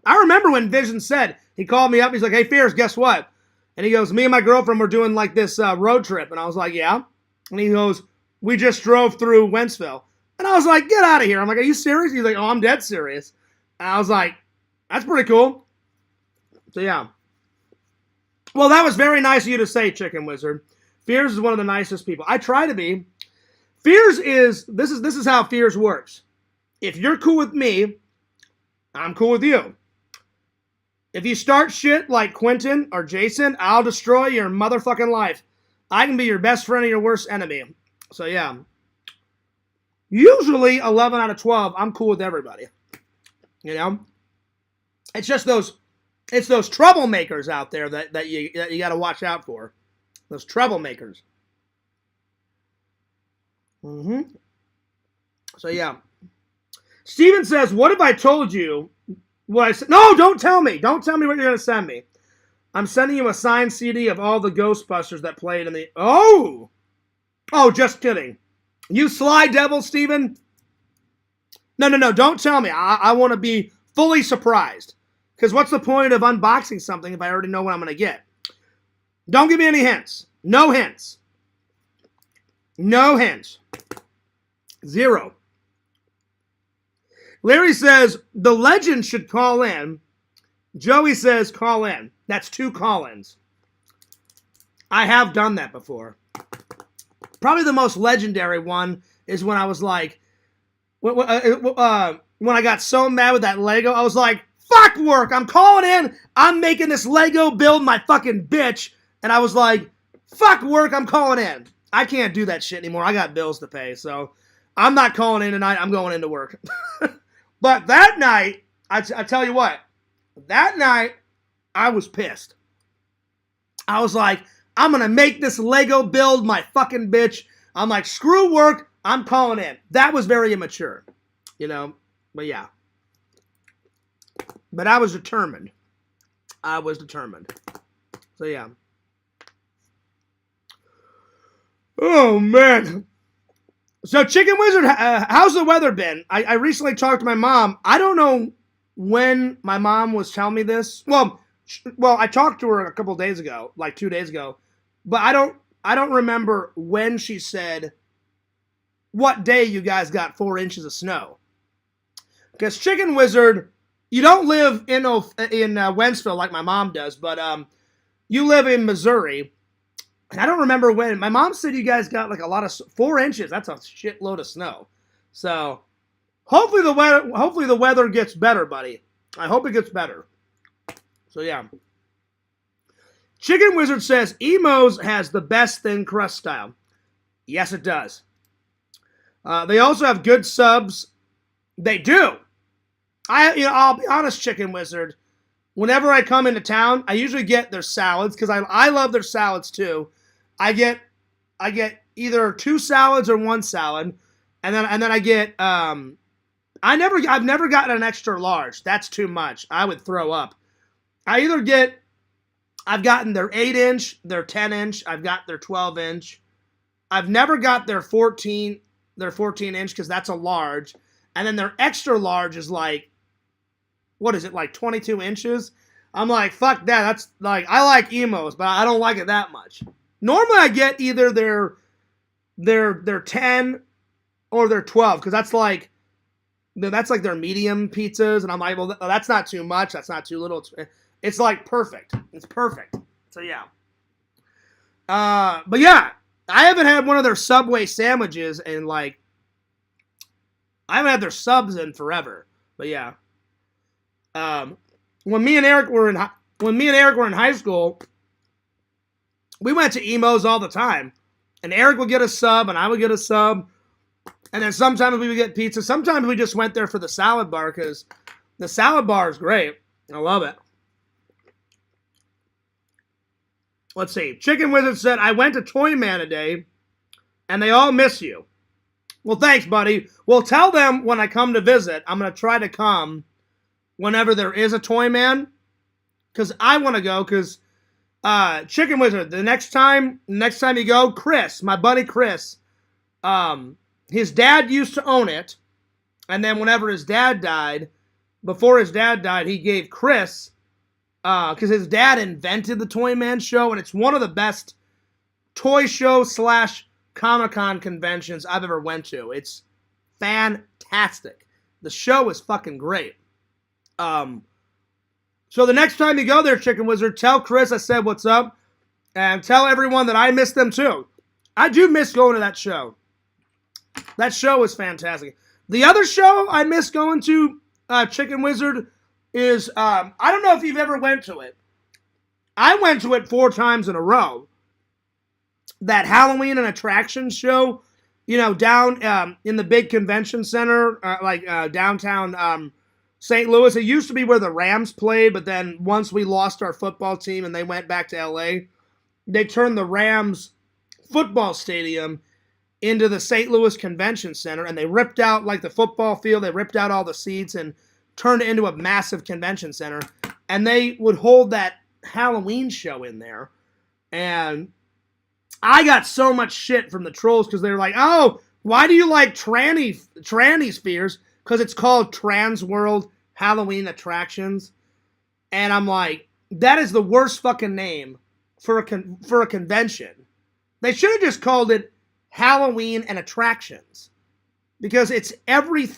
I remember when Vision said, he called me up, he's like, hey, Fierce, guess what? And he goes, me and my girlfriend were doing like this road trip. And I was like, yeah. And he goes, we just drove through Wentzville. And I was like, get out of here. I'm like, are you serious? He's like, oh, I'm dead serious. And I was like, that's pretty cool. So, yeah. Well, that was very nice of you to say, Chicken Wizard. Fears is one of the nicest people. I try to be. Fears is, this is how Fears works. If you're cool with me, I'm cool with you. If you start shit like Quentin or Jason, I'll destroy your motherfucking life. I can be your best friend or your worst enemy. So, yeah. Usually, 11 out of 12, I'm cool with everybody. You know? It's just those troublemakers out there that you got to watch out for. Those troublemakers. So, yeah. Steven says, what if I told you what I said? No, don't tell me. Don't tell me what you're going to send me. I'm sending you a signed CD of all the Ghostbusters that played in the... Oh! Oh, just kidding. You sly devil, Steven. No. Don't tell me. I want to be fully surprised. Because what's the point of unboxing something if I already know what I'm going to get? Don't give me any hints. No hints. No hints. Zero. Larry says, the legend should call in. Joey says, call in. That's 2 call-ins. I have done that before. Probably the most legendary one is when I was like, when I got so mad with that Lego, I was like, fuck work, I'm calling in, I'm making this Lego build my fucking bitch, and I was like, fuck work, I'm calling in. I can't do that shit anymore, I got bills to pay, so I'm not calling in tonight, I'm going into work. But that night, I tell you what, that night, I was pissed. I was like, I'm going to make this Lego build my fucking bitch. I'm like, screw work, I'm calling in. That was very immature, you know, but yeah. But I was determined. I was determined. So yeah. Oh, man. So, Chicken Wizard, how's the weather been? I recently talked to my mom. I don't know when my mom was telling me this. Well, I talked to her a couple days ago, like 2 days ago. But I don't remember when she said what day you guys got 4 inches of snow. Because Chicken Wizard, you don't live in Wentzville like my mom does, but you live in Missouri. And I don't remember when. My mom said you guys got like a lot of 4 inches. That's a shitload of snow. So hopefully the weather gets better, buddy. I hope it gets better. So yeah. Chicken Wizard says Emos has the best thin crust style. Yes, it does. They also have good subs. They do. I'll be honest, Chicken Wizard. Whenever I come into town, I usually get their salads because I love their salads too. I get either 2 salads or 1 salad, and then I get I've never gotten an extra large. That's too much. I would throw up. I've gotten their 8-inch, their 10-inch. I've got their 12-inch. I've never got their 14-inch because that's a large, and then their extra large is like, what is it, like 22 inches? I'm like, fuck that. That's like, I like Emos, but I don't like it that much. Normally I get either their 10 or their 12, because that's like their medium pizzas, and I'm like, well, that's not too much, that's not too little. It's like perfect. It's perfect. So yeah. But yeah, I haven't had one of their Subway sandwiches in like, I haven't had their subs in forever. But yeah. When me and Eric were in high school, we went to Emos all the time. And Eric would get a sub, and I would get a sub. And then sometimes we would get pizza. Sometimes we just went there for the salad bar, because the salad bar is great. I love it. Let's see. Chicken Wizard said, I went to Toy Man today, and they all miss you. Well, thanks, buddy. Well, tell them when I come to visit, I'm going to try to come whenever there is a Toy Man. Because I want to go, because Chicken Wizard, the next time you go, Chris, my buddy Chris, his dad used to own it. And then whenever his dad died, before his dad died, he gave Chris, because his dad invented the Toy Man show, and it's one of the best toy show / Comic-Con conventions I've ever went to. It's fantastic. The show is fucking great. So the next time you go there, Chicken Wizard, tell Chris I said what's up, and tell everyone that I miss them too. I do miss going to that show. That show is fantastic. The other show I miss going to, Chicken Wizard, is, I don't know if you've ever went to it. I went to it 4 times in a row. That Halloween and attractions show, you know, down in the big convention center, downtown St. Louis. It used to be where the Rams played, but then once we lost our football team and they went back to L.A., they turned the Rams football stadium into the St. Louis Convention Center, and they ripped out, like, the football field. They ripped out all the seats and turned it into a massive convention center. And they would hold that Halloween show in there. And I got so much shit from the trolls because they were like, oh, why do you like tranny spheres? Because it's called Trans World Halloween Attractions. And I'm like, that is the worst fucking name for a convention. They should have just called it Halloween and Attractions. Because it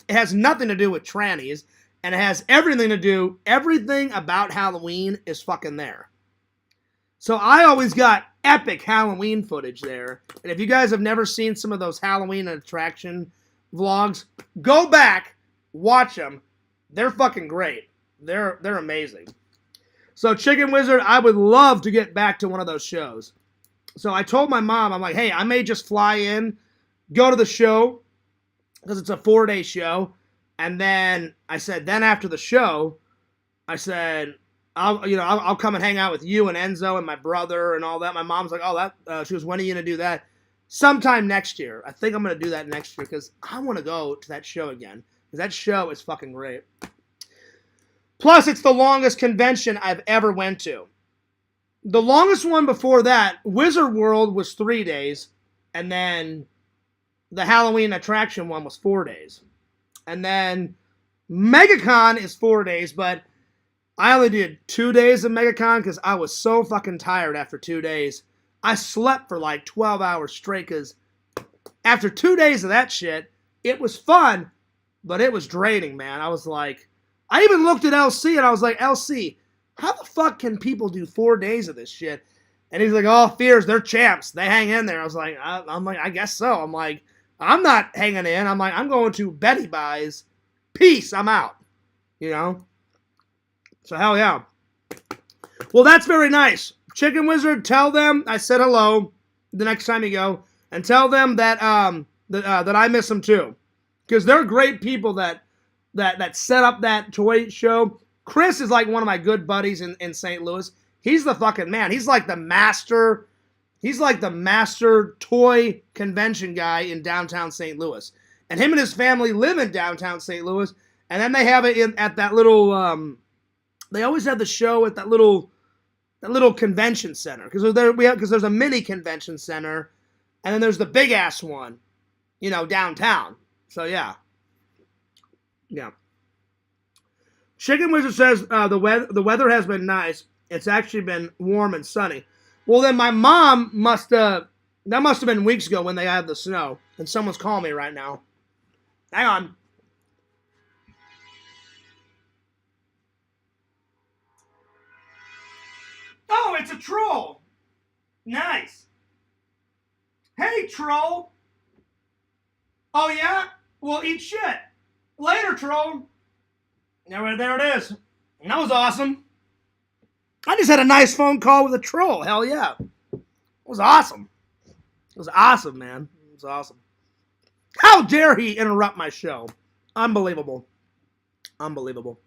has nothing to do with trannies. And it has everything about Halloween is fucking there. So I always got epic Halloween footage there. And if you guys have never seen some of those Halloween and attraction vlogs, go back, watch them. They're fucking great. They're amazing. So Chicken Wizard, I would love to get back to one of those shows. So I told my mom, I'm like, hey, I may just fly in, go to the show, because it's a 4-day show. And then I said, then after the show, I said, I'll come and hang out with you and Enzo and my brother and all that. My mom's like, she goes, when are you going to do that? Sometime next year. I think I'm going to do that next year because I want to go to that show again. Because that show is fucking great. Plus, it's the longest convention I've ever went to. The longest one before that, Wizard World, was 3 days. And then the Halloween attraction one was 4 days. And then MegaCon is 4 days, but I only did 2 days of MegaCon because I was so fucking tired after 2 days. I slept for like 12 hours straight because after 2 days of that shit, it was fun, but it was draining, man. I was like, I even looked at LC and I was like, LC, how the fuck can people do 4 days of this shit? And he's like, oh, Fears, they're champs. They hang in there. I was like, I guess so. I'm like, I'm not hanging in. I'm like, I'm going to Betty Buys. Peace, I'm out. You know? So hell yeah. Well, that's very nice. Chicken Wizard, tell them I said hello the next time you go. And tell them that that I miss them too. Because they're great people that set up that toy show. Chris is like one of my good buddies in St. Louis. He's the fucking man. He's like the master toy convention guy in downtown St. Louis. And him and his family live in downtown St. Louis. And then they have it at that little, they always have the show at that little convention center. Because there's a mini convention center. And then there's the big ass one, you know, downtown. So yeah. Yeah. Chicken Wizard says the weather has been nice. It's actually been warm and sunny. Well, then my mom that must have been weeks ago when they had the snow. And someone's calling me right now. Hang on. Oh, it's a troll. Nice. Hey, troll. Oh, yeah? Well, eat shit. Later, troll. There it is. That was awesome. I just had a nice phone call with a troll. Hell yeah. It was awesome. It was awesome, man. It was awesome. How dare he interrupt my show? Unbelievable. Unbelievable.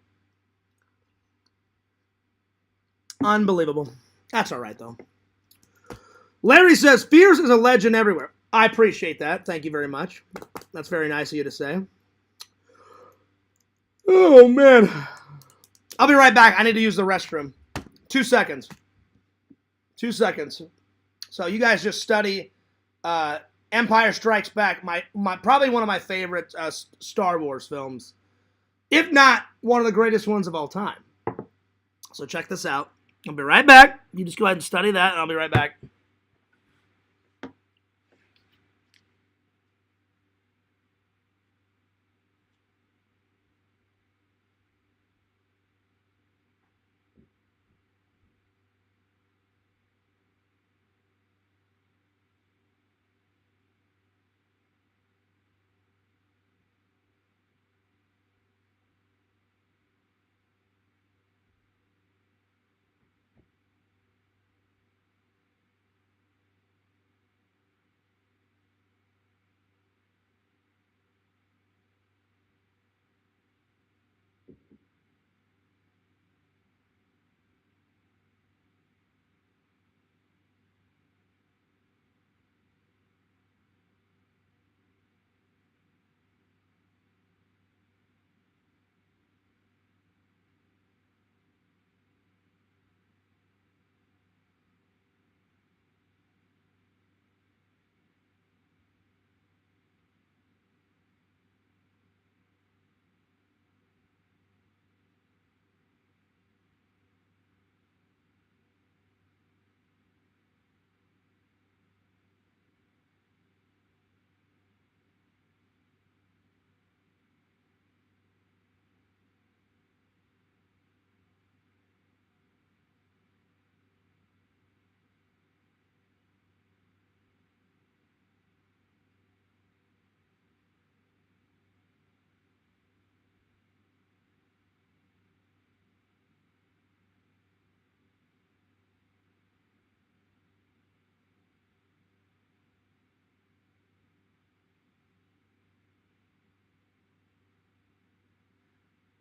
Unbelievable. That's all right, though. Larry says, Fears is a legend everywhere. I appreciate that. Thank you very much. That's very nice of you to say. Oh, man. I'll be right back. I need to use the restroom. 2 seconds. 2 seconds. So you guys just study Empire Strikes Back, my probably one of my favorite Star Wars films, if not one of the greatest ones of all time. So check this out. I'll be right back. You just go ahead and study that, and I'll be right back.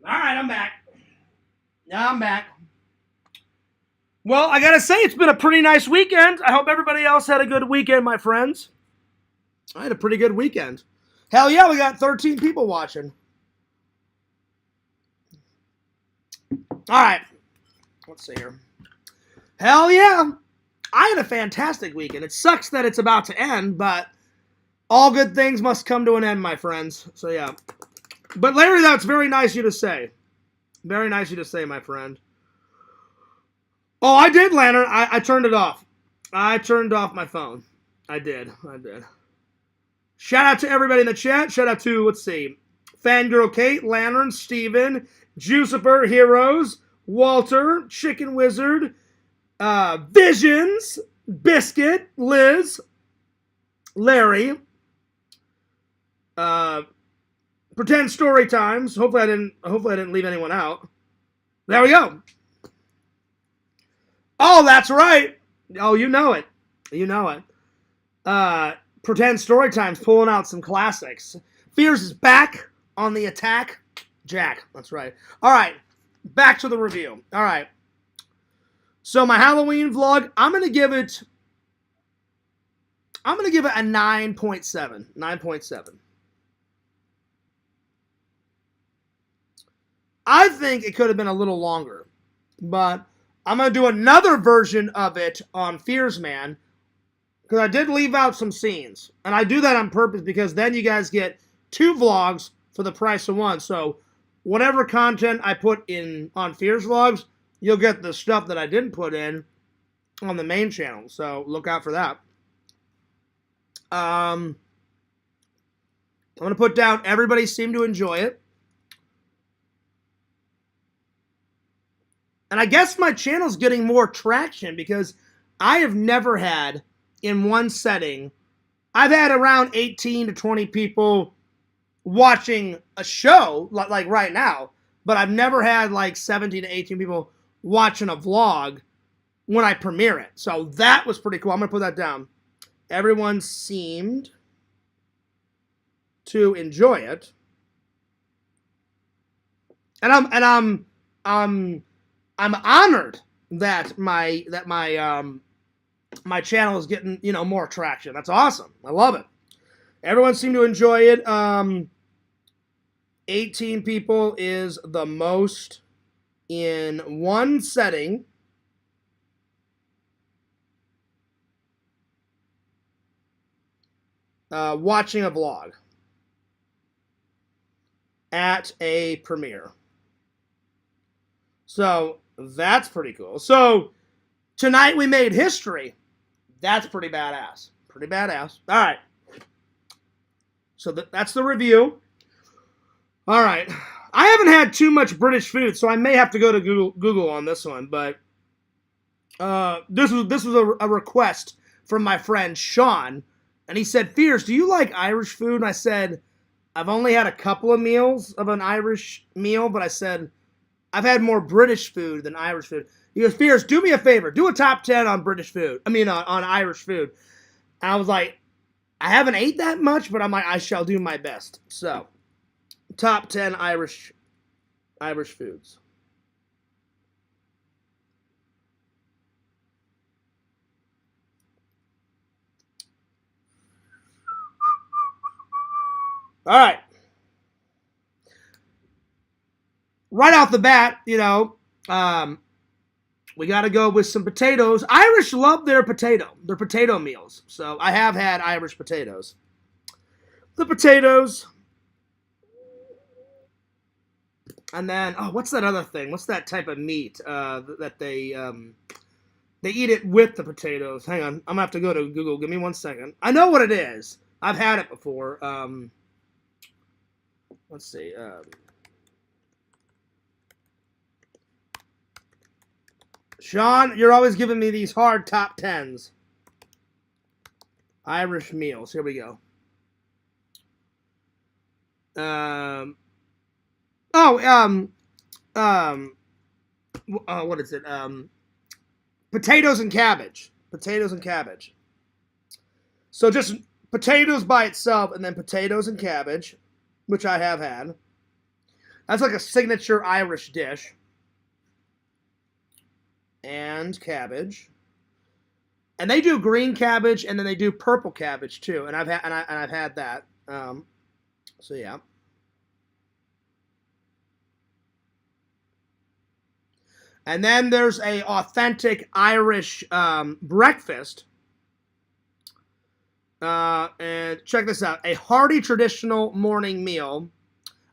All right, I'm back. Now I'm back. Well, I gotta say, it's been a pretty nice weekend. I hope everybody else had a good weekend, my friends. I had a pretty good weekend. Hell yeah, we got 13 people watching. All right, let's see here. Hell yeah, I had a fantastic weekend. It sucks that it's about to end, but all good things must come to an end, my friends. So yeah. But Larry, that's very nice of you to say. Very nice of you to say, my friend. Oh, I did, Lantern. I turned it off. I turned off my phone. I did. Shout out to everybody in the chat. Shout out to, let's see, Fangirl Kate, Lantern, Steven, Jucifer, Heroes, Walter, Chicken Wizard, Visions, Biscuit, Liz, Larry, Pretend Story Times. Hopefully I didn't leave anyone out. There we go. Oh, that's right. Oh, you know it. You know it. Pretend Story Times pulling out some classics. Fears is back on the attack. Jack, that's right. All right, back to the review. All right. So my Halloween vlog, I'm gonna give it a 9.7. 9.7. I think it could have been a little longer, but I'm going to do another version of it on Fears Man, because I did leave out some scenes. And I do that on purpose because then you guys get 2 vlogs for the price of 1. So whatever content I put in on Fears vlogs, you'll get the stuff that I didn't put in on the main channel. So look out for that. I'm going to put down everybody seemed to enjoy it. And I guess my channel's getting more traction because I have never had, in one setting, I've had around 18 to 20 people watching a show, like right now, but I've never had like 17 to 18 people watching a vlog when I premiere it. So that was pretty cool. I'm going to put that down. Everyone seemed to enjoy it. And I'm honored that my channel is getting, more traction. That's awesome. I love it. Everyone seemed to enjoy it. 18 people is the most in one setting. Watching a vlog at a premiere. So that's pretty cool. So tonight we made history. That's pretty badass. Pretty badass. All right. So that's the review. All right. I haven't had too much British food, so I may have to go to Google on this one. But this was a request from my friend Sean, and he said, "Fierce, do you like Irish food?" And I said, "I've only had a couple of meals of an Irish meal, but I said I've had more British food than Irish food." He goes, "Fierce, do me a favor, do a top 10 on British food. I mean, on Irish food." And I was like, I haven't ate that much, but I'm like, I shall do my best. So, top 10 Irish foods. All right. Right off the bat, we got to go with some potatoes. Irish love their potato meals. So I have had Irish potatoes. The potatoes. And then, what's that other thing? What's that type of meat that they eat it with the potatoes? Hang on. I'm going to have to go to Google. Give me 1 second. I know what it is. I've had it before. Let's see. Sean, you're always giving me these hard top 10s. Irish meals. Here we go. What is it? Potatoes and cabbage. Potatoes and cabbage. So just potatoes by itself, and then potatoes and cabbage, which I have had. That's like a signature Irish dish. And cabbage. And they do green cabbage, and then they do purple cabbage too. And I've had that. So yeah. And then there's a authentic Irish breakfast. And check this out. A hearty traditional morning meal.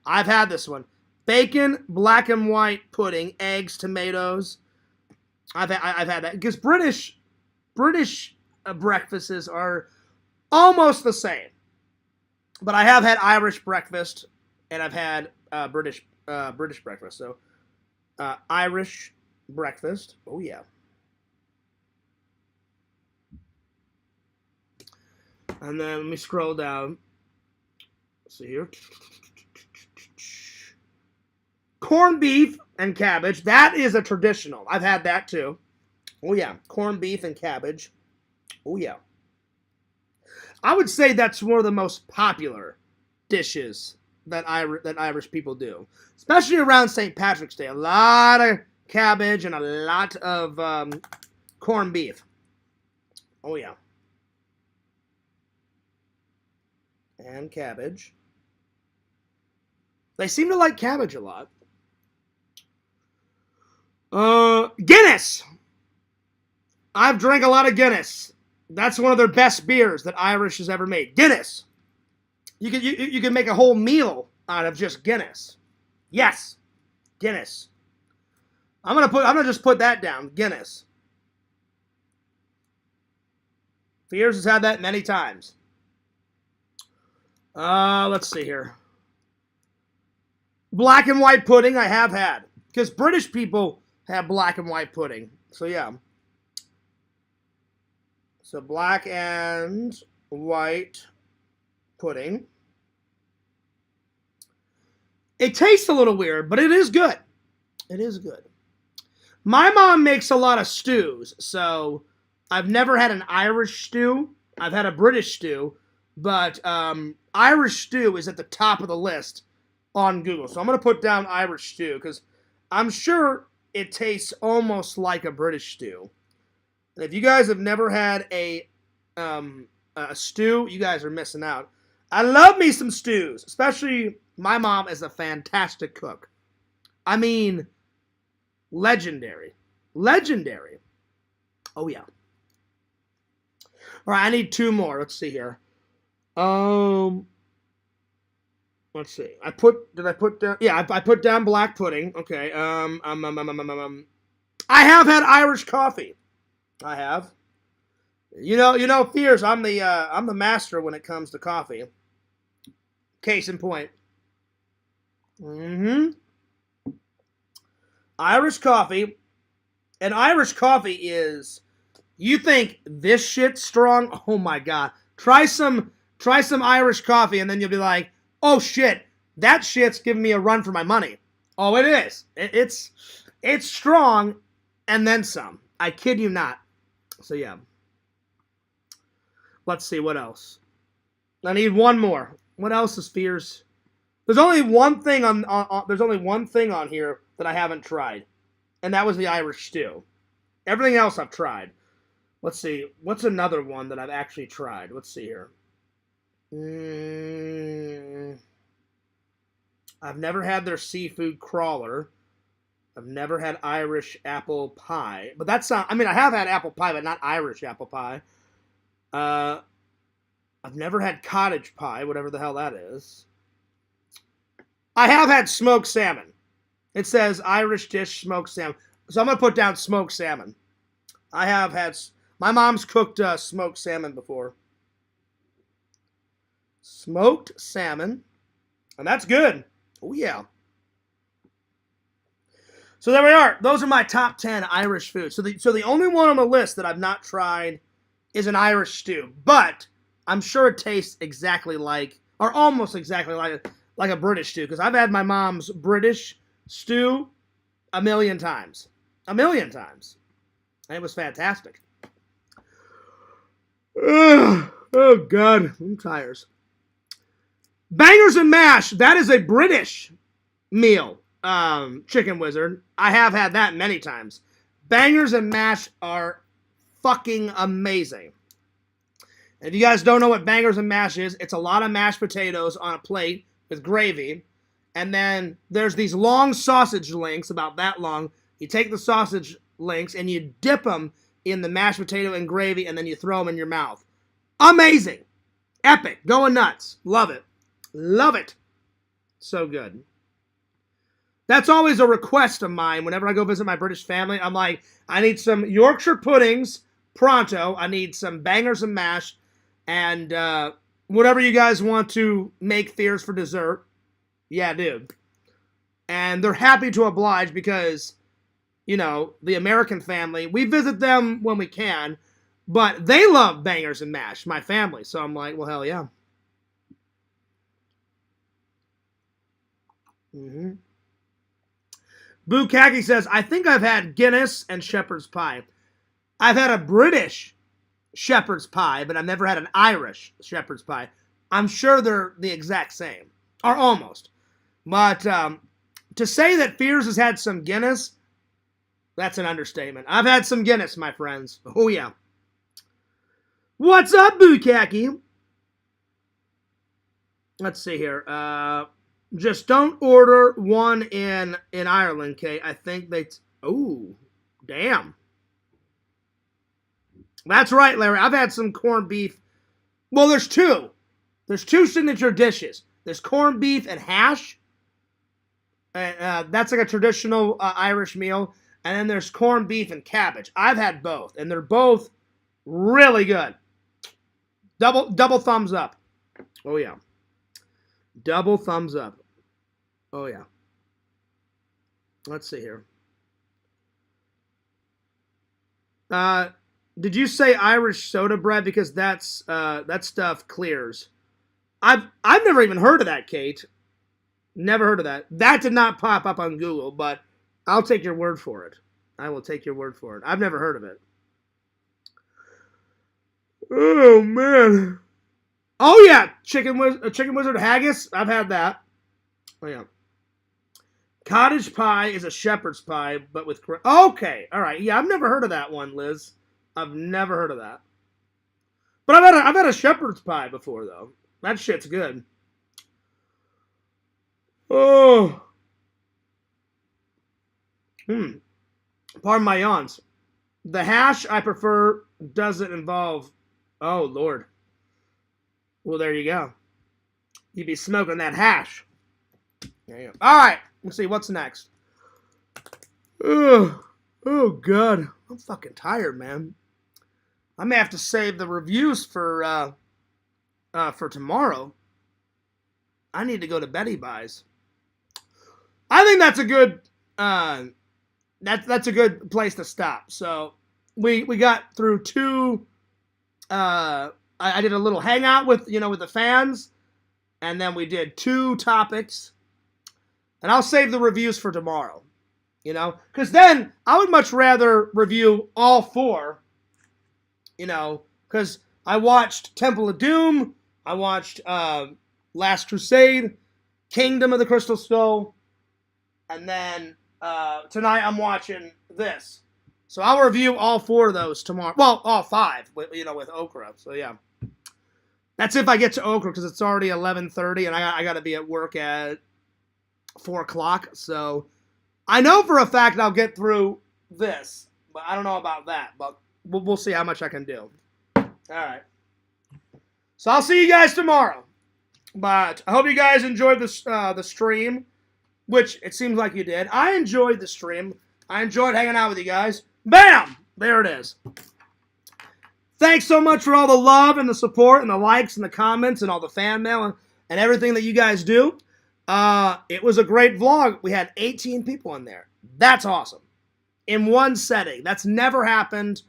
I've had this one. Bacon, black and white pudding, eggs, tomatoes. I've had that. Because British breakfasts are almost the same. But I have had Irish breakfast, and I've had British breakfast. So Irish breakfast. Oh, yeah. And then let me scroll down. Let's see here. Corned beef and cabbage. That is a traditional. I've had that too. Oh, yeah. Corned beef and cabbage. Oh, yeah. I would say that's one of the most popular dishes that Irish people do. Especially around St. Patrick's Day. A lot of cabbage and a lot of corned beef. Oh, yeah. And cabbage. They seem to like cabbage a lot. Guinness. I've drank a lot of Guinness. That's one of their best beers that Irish has ever made. Guinness. You can make a whole meal out of just Guinness. Yes, Guinness. I'm gonna just put that down. Guinness. Fears has had that many times. Let's see here. Black and white pudding I have had. Because British people have black and white pudding. So yeah. So black and white pudding. It tastes a little weird, but it is good. It is good. My mom makes a lot of stews, so I've never had an Irish stew. I've had a British stew, but Irish stew is at the top of the list on Google. So I'm going to put down Irish stew because I'm sure it tastes almost like a British stew. And if you guys have never had a stew, you guys are missing out. I love me some stews, especially my mom is a fantastic cook. I mean, legendary. Legendary. Oh, yeah. All right, I need 2 more. Let's see here. Let's see. Did I put down? Yeah, I put down black pudding. Okay. I have had Irish coffee. I have. You know, Fears. I'm the master when it comes to coffee. Case in point. Irish coffee. And Irish coffee is. You think this shit's strong? Oh my god! Try some Irish coffee, and then you'll be like, oh shit, that shit's giving me a run for my money. Oh, it is. It's strong, and then some. I kid you not. So yeah. Let's see what else. I need 1 more. What else is Fears? There's only one thing there's only one thing on here that I haven't tried, and that was the Irish stew. Everything else I've tried. Let's see. What's another one that I've actually tried? Let's see here. I've never had their seafood crawler. I've never had Irish apple pie. But that's not... I mean, I have had apple pie, but not Irish apple pie. I've never had cottage pie, whatever the hell that is. I have had smoked salmon. It says Irish dish smoked salmon. So I'm going to put down smoked salmon. I have had... My mom's cooked smoked salmon before. Smoked salmon. And that's good. Oh, yeah. So there we are. Those are my top 10 Irish foods. So the only one on the list that I've not tried is an Irish stew. But I'm sure it tastes exactly like, or almost exactly like a British stew. Because I've had my mom's British stew a million times. A million times. And it was fantastic. Oh, God. I'm tired. Bangers and mash. That is a British meal. Chicken Wizard. I have had that many times. Bangers and mash are fucking amazing. If you guys don't know what bangers and mash is, it's a lot of mashed potatoes on a plate with gravy. And then there's these long sausage links, about that long. You take the sausage links and you dip them in the mashed potato and gravy, and then you throw them in your mouth. Amazing. Epic. Going nuts. Love it. Love it. So good. That's always a request of mine whenever I go visit my British family. I'm like, I need some Yorkshire puddings pronto. I need some bangers and mash. And whatever you guys want to make Fears for dessert. Yeah, dude. And they're happy to oblige because, you know, the American family, we visit them when we can. But they love bangers and mash, my family. So I'm like, well, hell yeah. Bukaki says, I think I've had Guinness and shepherd's pie. I've had a British shepherd's pie, but I've never had an Irish shepherd's pie. I'm sure they're the exact same, or almost. But to say that Fears has had some Guinness, that's an understatement. I've had some Guinness, my friends. Oh, yeah. What's up, Bukaki? Let's see here. Just don't order one in Ireland, okay? I think they... Oh, damn. That's right, Larry. I've had some corned beef. Well, there's two. There's two signature dishes. There's corned beef and hash. That's like a traditional Irish meal. And then there's corned beef and cabbage. I've had both, and they're both really good. Double thumbs up. Oh, yeah. Double thumbs up. Oh, yeah. Let's see here. Did you say Irish soda bread? Because that stuff clears. I've never even heard of that, Kate. Never heard of that. That did not pop up on Google, but I'll take your word for it. I will take your word for it. I've never heard of it. Oh, man. Oh, yeah. Chicken Wizard haggis. I've had that. Oh, yeah. Cottage pie is a shepherd's pie, but with... Okay. All right. Yeah, I've never heard of that one, Liz. I've never heard of that. But I've had a shepherd's pie before, though. That shit's good. Oh. Pardon my yawns. The hash I prefer doesn't involve... Oh, Lord. Well, there you go. You'd be smoking that hash. There you go. All right. Let's see. What's next? Oh, God. I'm fucking tired, man. I may have to save the reviews for tomorrow. I need to go to Betty Buys. I think that's a good... That's a good place to stop. So we got through two. I did a little hangout with the fans, and then we did two topics. And I'll save the reviews for tomorrow. Because then I would much rather review all four. Because I watched Temple of Doom, I watched Last Crusade, Kingdom of the Crystal Skull, and then tonight I'm watching this. So I'll review all four of those tomorrow. Well, all five, with Okra. So yeah. That's if I get to Okra, because it's already 11:30 and I got to be at work at 4 o'clock. So I know for a fact I'll get through this, but I don't know about that. But we'll see how much I can do. All right. So I'll see you guys tomorrow. But I hope you guys enjoyed the stream, which it seems like you did. I enjoyed the stream. I enjoyed hanging out with you guys. Bam! There it is. Thanks so much for all the love and the support and the likes and the comments and all the fan mail and everything that you guys do. It was a great vlog. We had 18 people in there. That's awesome. In one setting. That's never happened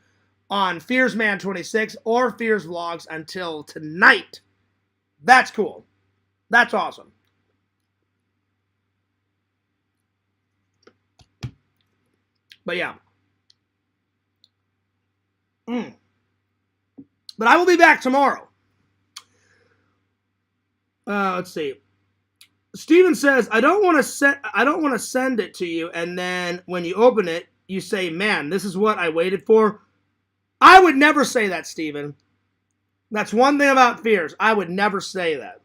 on Fearsman 26 or Fears Vlogs until tonight. That's cool. That's awesome. But yeah. But I will be back tomorrow. Let's see. Steven says, I don't want to send it to you, and then when you open it, you say, man, this is what I waited for. I would never say that, Steven. That's one thing about Fears. I would never say that.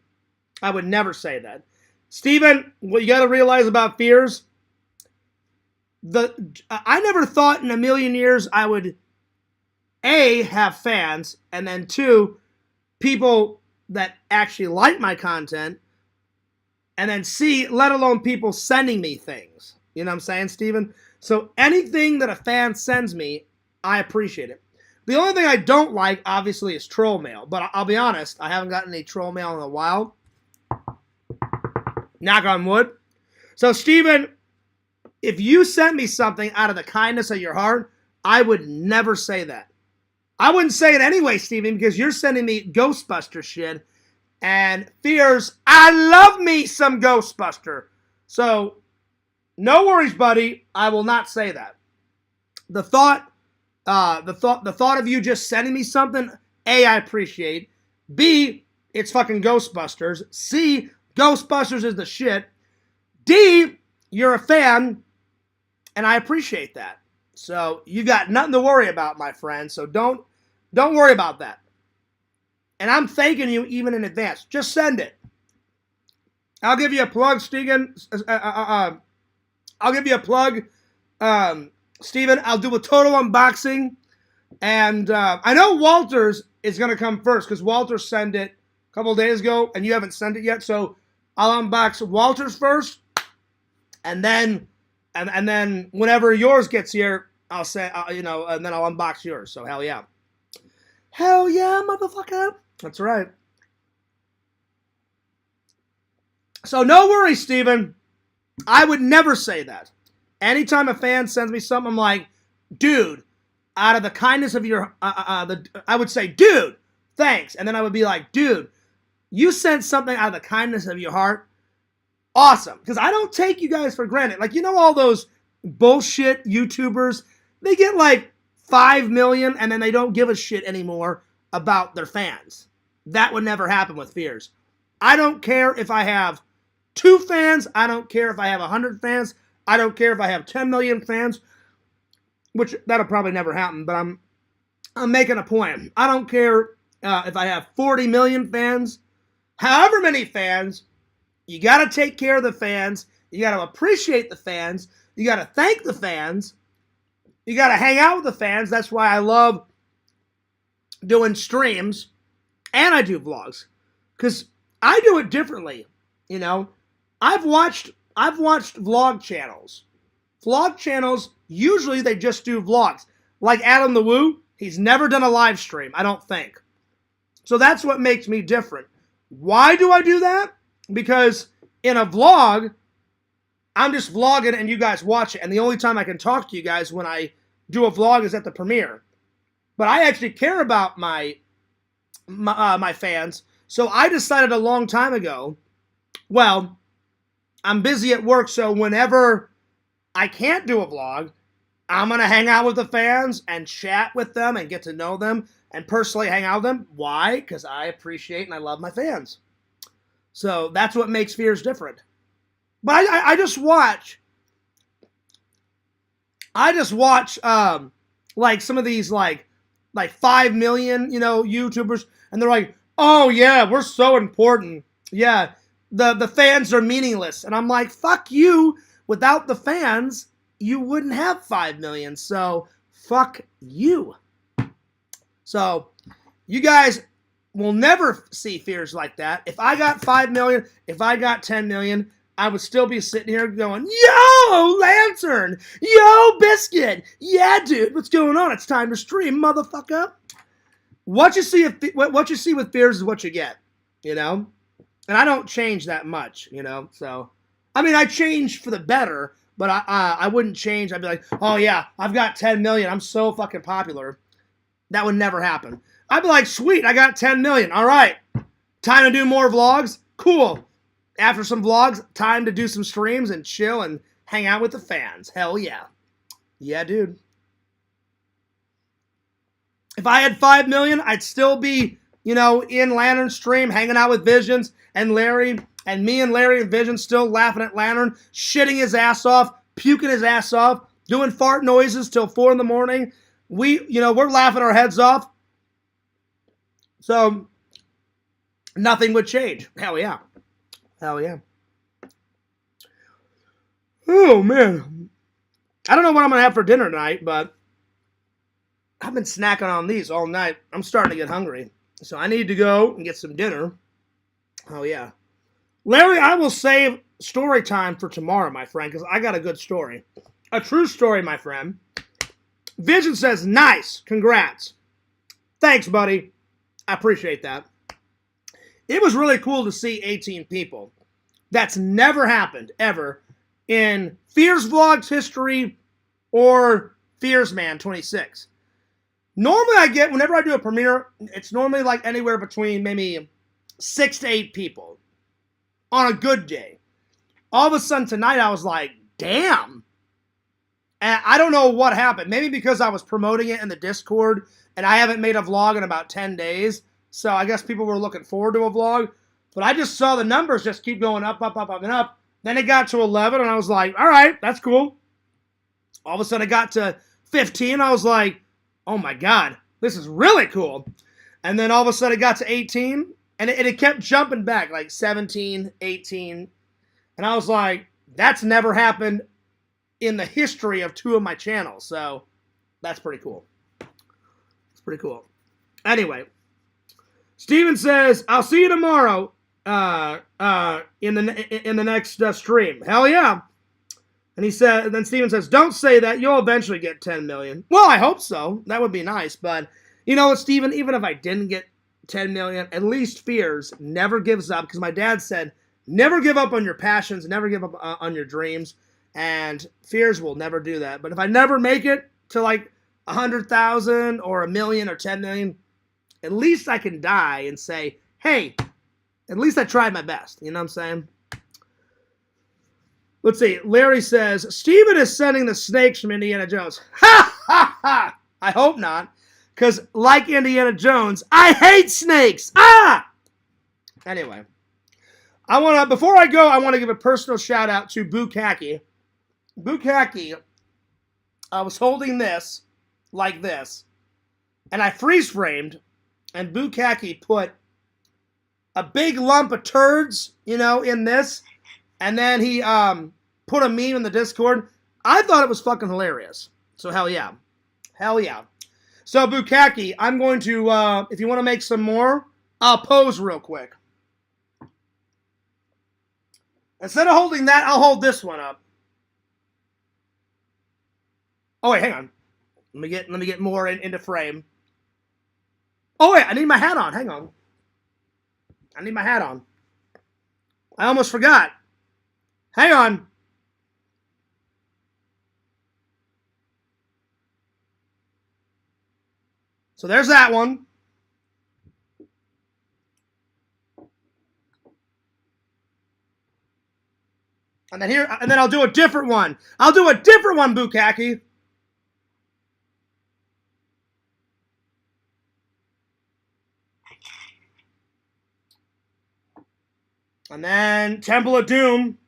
I would never say that. Steven, what you got to realize about Fears, I never thought in a million years I would, A, have fans, and then 2, people that actually like my content, and then C, let alone people sending me things. You know what I'm saying, Steven? So anything that a fan sends me, I appreciate it. The only thing I don't like, obviously, is troll mail. But I'll be honest, I haven't gotten any troll mail in a while. Knock on wood. So, Steven, if you sent me something out of the kindness of your heart, I would never say that. I wouldn't say it anyway, Steven, because you're sending me Ghostbuster shit. And Fears, I love me some Ghostbuster. So, no worries, buddy. I will not say that. The thought of you just sending me something, A, I appreciate. B, it's fucking Ghostbusters. C, Ghostbusters is the shit. D, you're a fan, and I appreciate that. So you got nothing to worry about, my friend. So don't worry about that. And I'm thanking you even in advance. Just send it. I'll give you a plug, Steven. I'll give you a plug, Steven. I'll do a total unboxing. And I know Walter's is going to come first because Walter sent it a couple days ago and you haven't sent it yet. So I'll unbox Walter's first. And then whenever yours gets here, I'll say, and then I'll unbox yours. So hell yeah. Hell yeah, motherfucker. That's right. So no worries, Steven. I would never say that. Anytime a fan sends me something, I'm like, dude, out of the kindness of your, I would say, dude, thanks. And then I would be like, dude, you sent something out of the kindness of your heart. Awesome. Because I don't take you guys for granted. Like, all those bullshit YouTubers, they get like 5 million and then they don't give a shit anymore about their fans. That would never happen with Fears. I don't care if I have 2 fans. I don't care if I have 100 fans. I don't care if I have 10 million fans, which that'll probably never happen, but I'm making a point. I don't care if I have 40 million fans. however many fans, you got to take care of the fans. You got to appreciate the fans. You got to thank the fans. You got to hang out with the fans. That's why I love doing streams and I do vlogs, because I do it differently. You know, I've watched vlog channels. Vlog channels, usually they just do vlogs. Like Adam the Woo, he's never done a live stream, I don't think. So that's what makes me different. Why do I do that? Because in a vlog, I'm just vlogging and you guys watch it. And the only time I can talk to you guys when I do a vlog is at the premiere. But I actually care about my fans. So I decided a long time ago, well, I'm busy at work, so whenever I can't do a vlog, I'm going to hang out with the fans and chat with them and get to know them and personally hang out with them. Why? Because I appreciate and I love my fans. So that's what makes Fears different. But I just watch like some of these like 5 million, YouTubers, and they're like, oh yeah, we're so important. Yeah, the fans are meaningless. And I'm like, fuck you. Without the fans, you wouldn't have 5 million. So fuck you. So you guys will never see Fears like that. If I got 5 million, if I got 10 million, I would still be sitting here going, yo, Lantern, yo, Biscuit, yeah, dude, what's going on? It's time to stream, motherfucker. What you see with Fears is what you get, And I don't change that much, So, I mean, I change for the better, but I wouldn't change. I'd be like, oh yeah, I've got 10 million. I'm so fucking popular. That would never happen. I'd be like, sweet, I got 10 million. All right, time to do more vlogs. Cool. After some vlogs, time to do some streams and chill and hang out with the fans. Hell yeah. Yeah, dude. If I had 5 million, I'd still be, in Lantern stream, hanging out with Visions and Larry, and me and Larry and Vision still laughing at Lantern, shitting his ass off, puking his ass off, doing fart noises till 4 in the morning. We're laughing our heads off. So, nothing would change. Hell yeah. Hell yeah. Oh, man. I don't know what I'm going to have for dinner tonight, but I've been snacking on these all night. I'm starting to get hungry. So I need to go and get some dinner. Oh, yeah. Larry, I will save story time for tomorrow, my friend, because I got a good story. A true story, my friend. Vision says, nice. Congrats. Thanks, buddy. I appreciate that. It was really cool to see 18 people. That's never happened, ever, in Fears Vlogs history or Fears Man 26. Normally whenever I do a premiere, it's normally like anywhere between maybe 6 to 8 people on a good day. All of a sudden tonight I was like, damn. And I don't know what happened. Maybe because I was promoting it in the Discord and I haven't made a vlog in about 10 days. So I guess people were looking forward to a vlog. But I just saw the numbers just keep going up, up, up, up, and up. Then it got to 11, and I was like, all right, that's cool. All of a sudden it got to 15. I was like, oh my God, this is really cool. And then all of a sudden it got to 18, and it kept jumping back, like 17, 18. And I was like, that's never happened in the history of 2 of my channels. So that's pretty cool. It's pretty cool. Anyway. Steven says, I'll see you tomorrow in the next stream. Hell yeah. And then Steven says, don't say that. You'll eventually get 10 million. Well, I hope so. That would be nice. But you know what, Steven? Even if I didn't get 10 million, at least Fears never gives up. Because my dad said, never give up on your passions. Never give up on your dreams. And Fears will never do that. But if I never make it to like 100,000 or 1 million or 10 million, at least I can die and say, hey, at least I tried my best. You know what I'm saying? Let's see. Larry says, Steven is sending the snakes from Indiana Jones. Ha, ha, ha. I hope not. Because like Indiana Jones, I hate snakes. Ah! Anyway. Before I go, I want to give a personal shout out to Bukkake. Bukkake, I was holding this like this. And I freeze framed. And Bukkake put a big lump of turds, you know, in this, and then he put a meme in the Discord. I thought it was fucking hilarious. So hell yeah. Hell yeah. So Bukkake, I'm going to, if you want to make some more, I'll pose real quick. Instead of holding that, I'll hold this one up. Oh wait, hang on. Let me get more into frame. Oh wait, I need my hat on. Hang on. I need my hat on. I almost forgot. Hang on. So there's that one. And then here, and then I'll do a different one. I'll do a different one, Bukkake. And then Temple of Doom.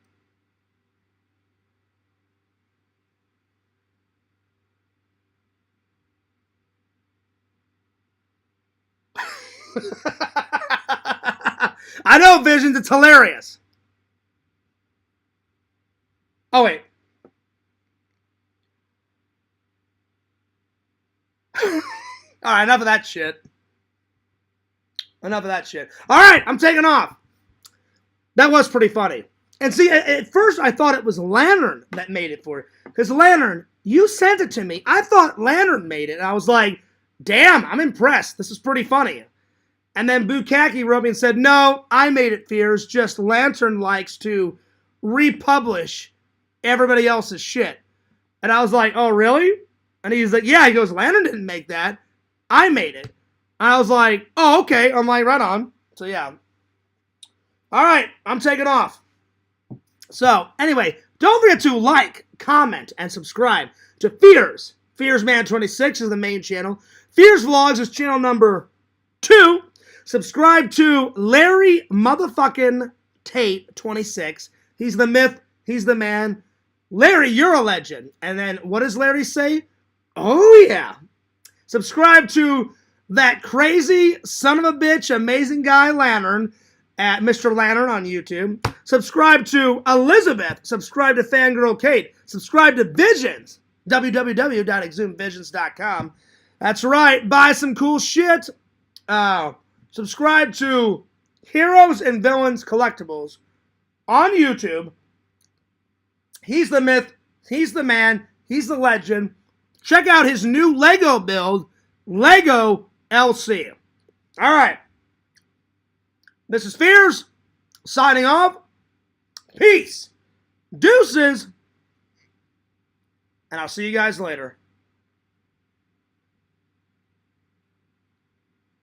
I know, Visions, it's hilarious. Oh, wait. All right, enough of that shit. Enough of that shit. All right, I'm taking off. That was pretty funny. And see, at first I thought it was Lantern that made it for it. Because Lantern, you sent it to me. I thought Lantern made it. And I was like, damn, I'm impressed. This is pretty funny. And then Bukkake wrote me and said, no, I made it, Fears. Just Lantern likes to republish everybody else's shit. And I was like, oh, really? And he's like, yeah. He goes, Lantern didn't make that. I made it. And I was like, oh, okay. I'm like, right on. So, yeah. All right, I'm taking off. So, anyway, don't forget to like, comment, and subscribe to Fears. FearsMan26 is the main channel. Fears Vlogs is channel number 2. Subscribe to Larry motherfucking Tate 26. He's the myth. He's the man. Larry, you're a legend. And then, what does Larry say? Oh, yeah. Subscribe to that crazy son of a bitch, amazing guy, Lantern, at Mr. Lantern on YouTube. Subscribe to Elizabeth. Subscribe to Fangirl Kate. Subscribe to Visions. www.exhumevisions.com. That's right. Buy some cool shit. Subscribe to Heroes and Villains Collectibles on YouTube. He's the myth. He's the man. He's the legend. Check out his new Lego build, Lego LC. All right. This is Fears, signing off. Peace. Deuces. And I'll see you guys later.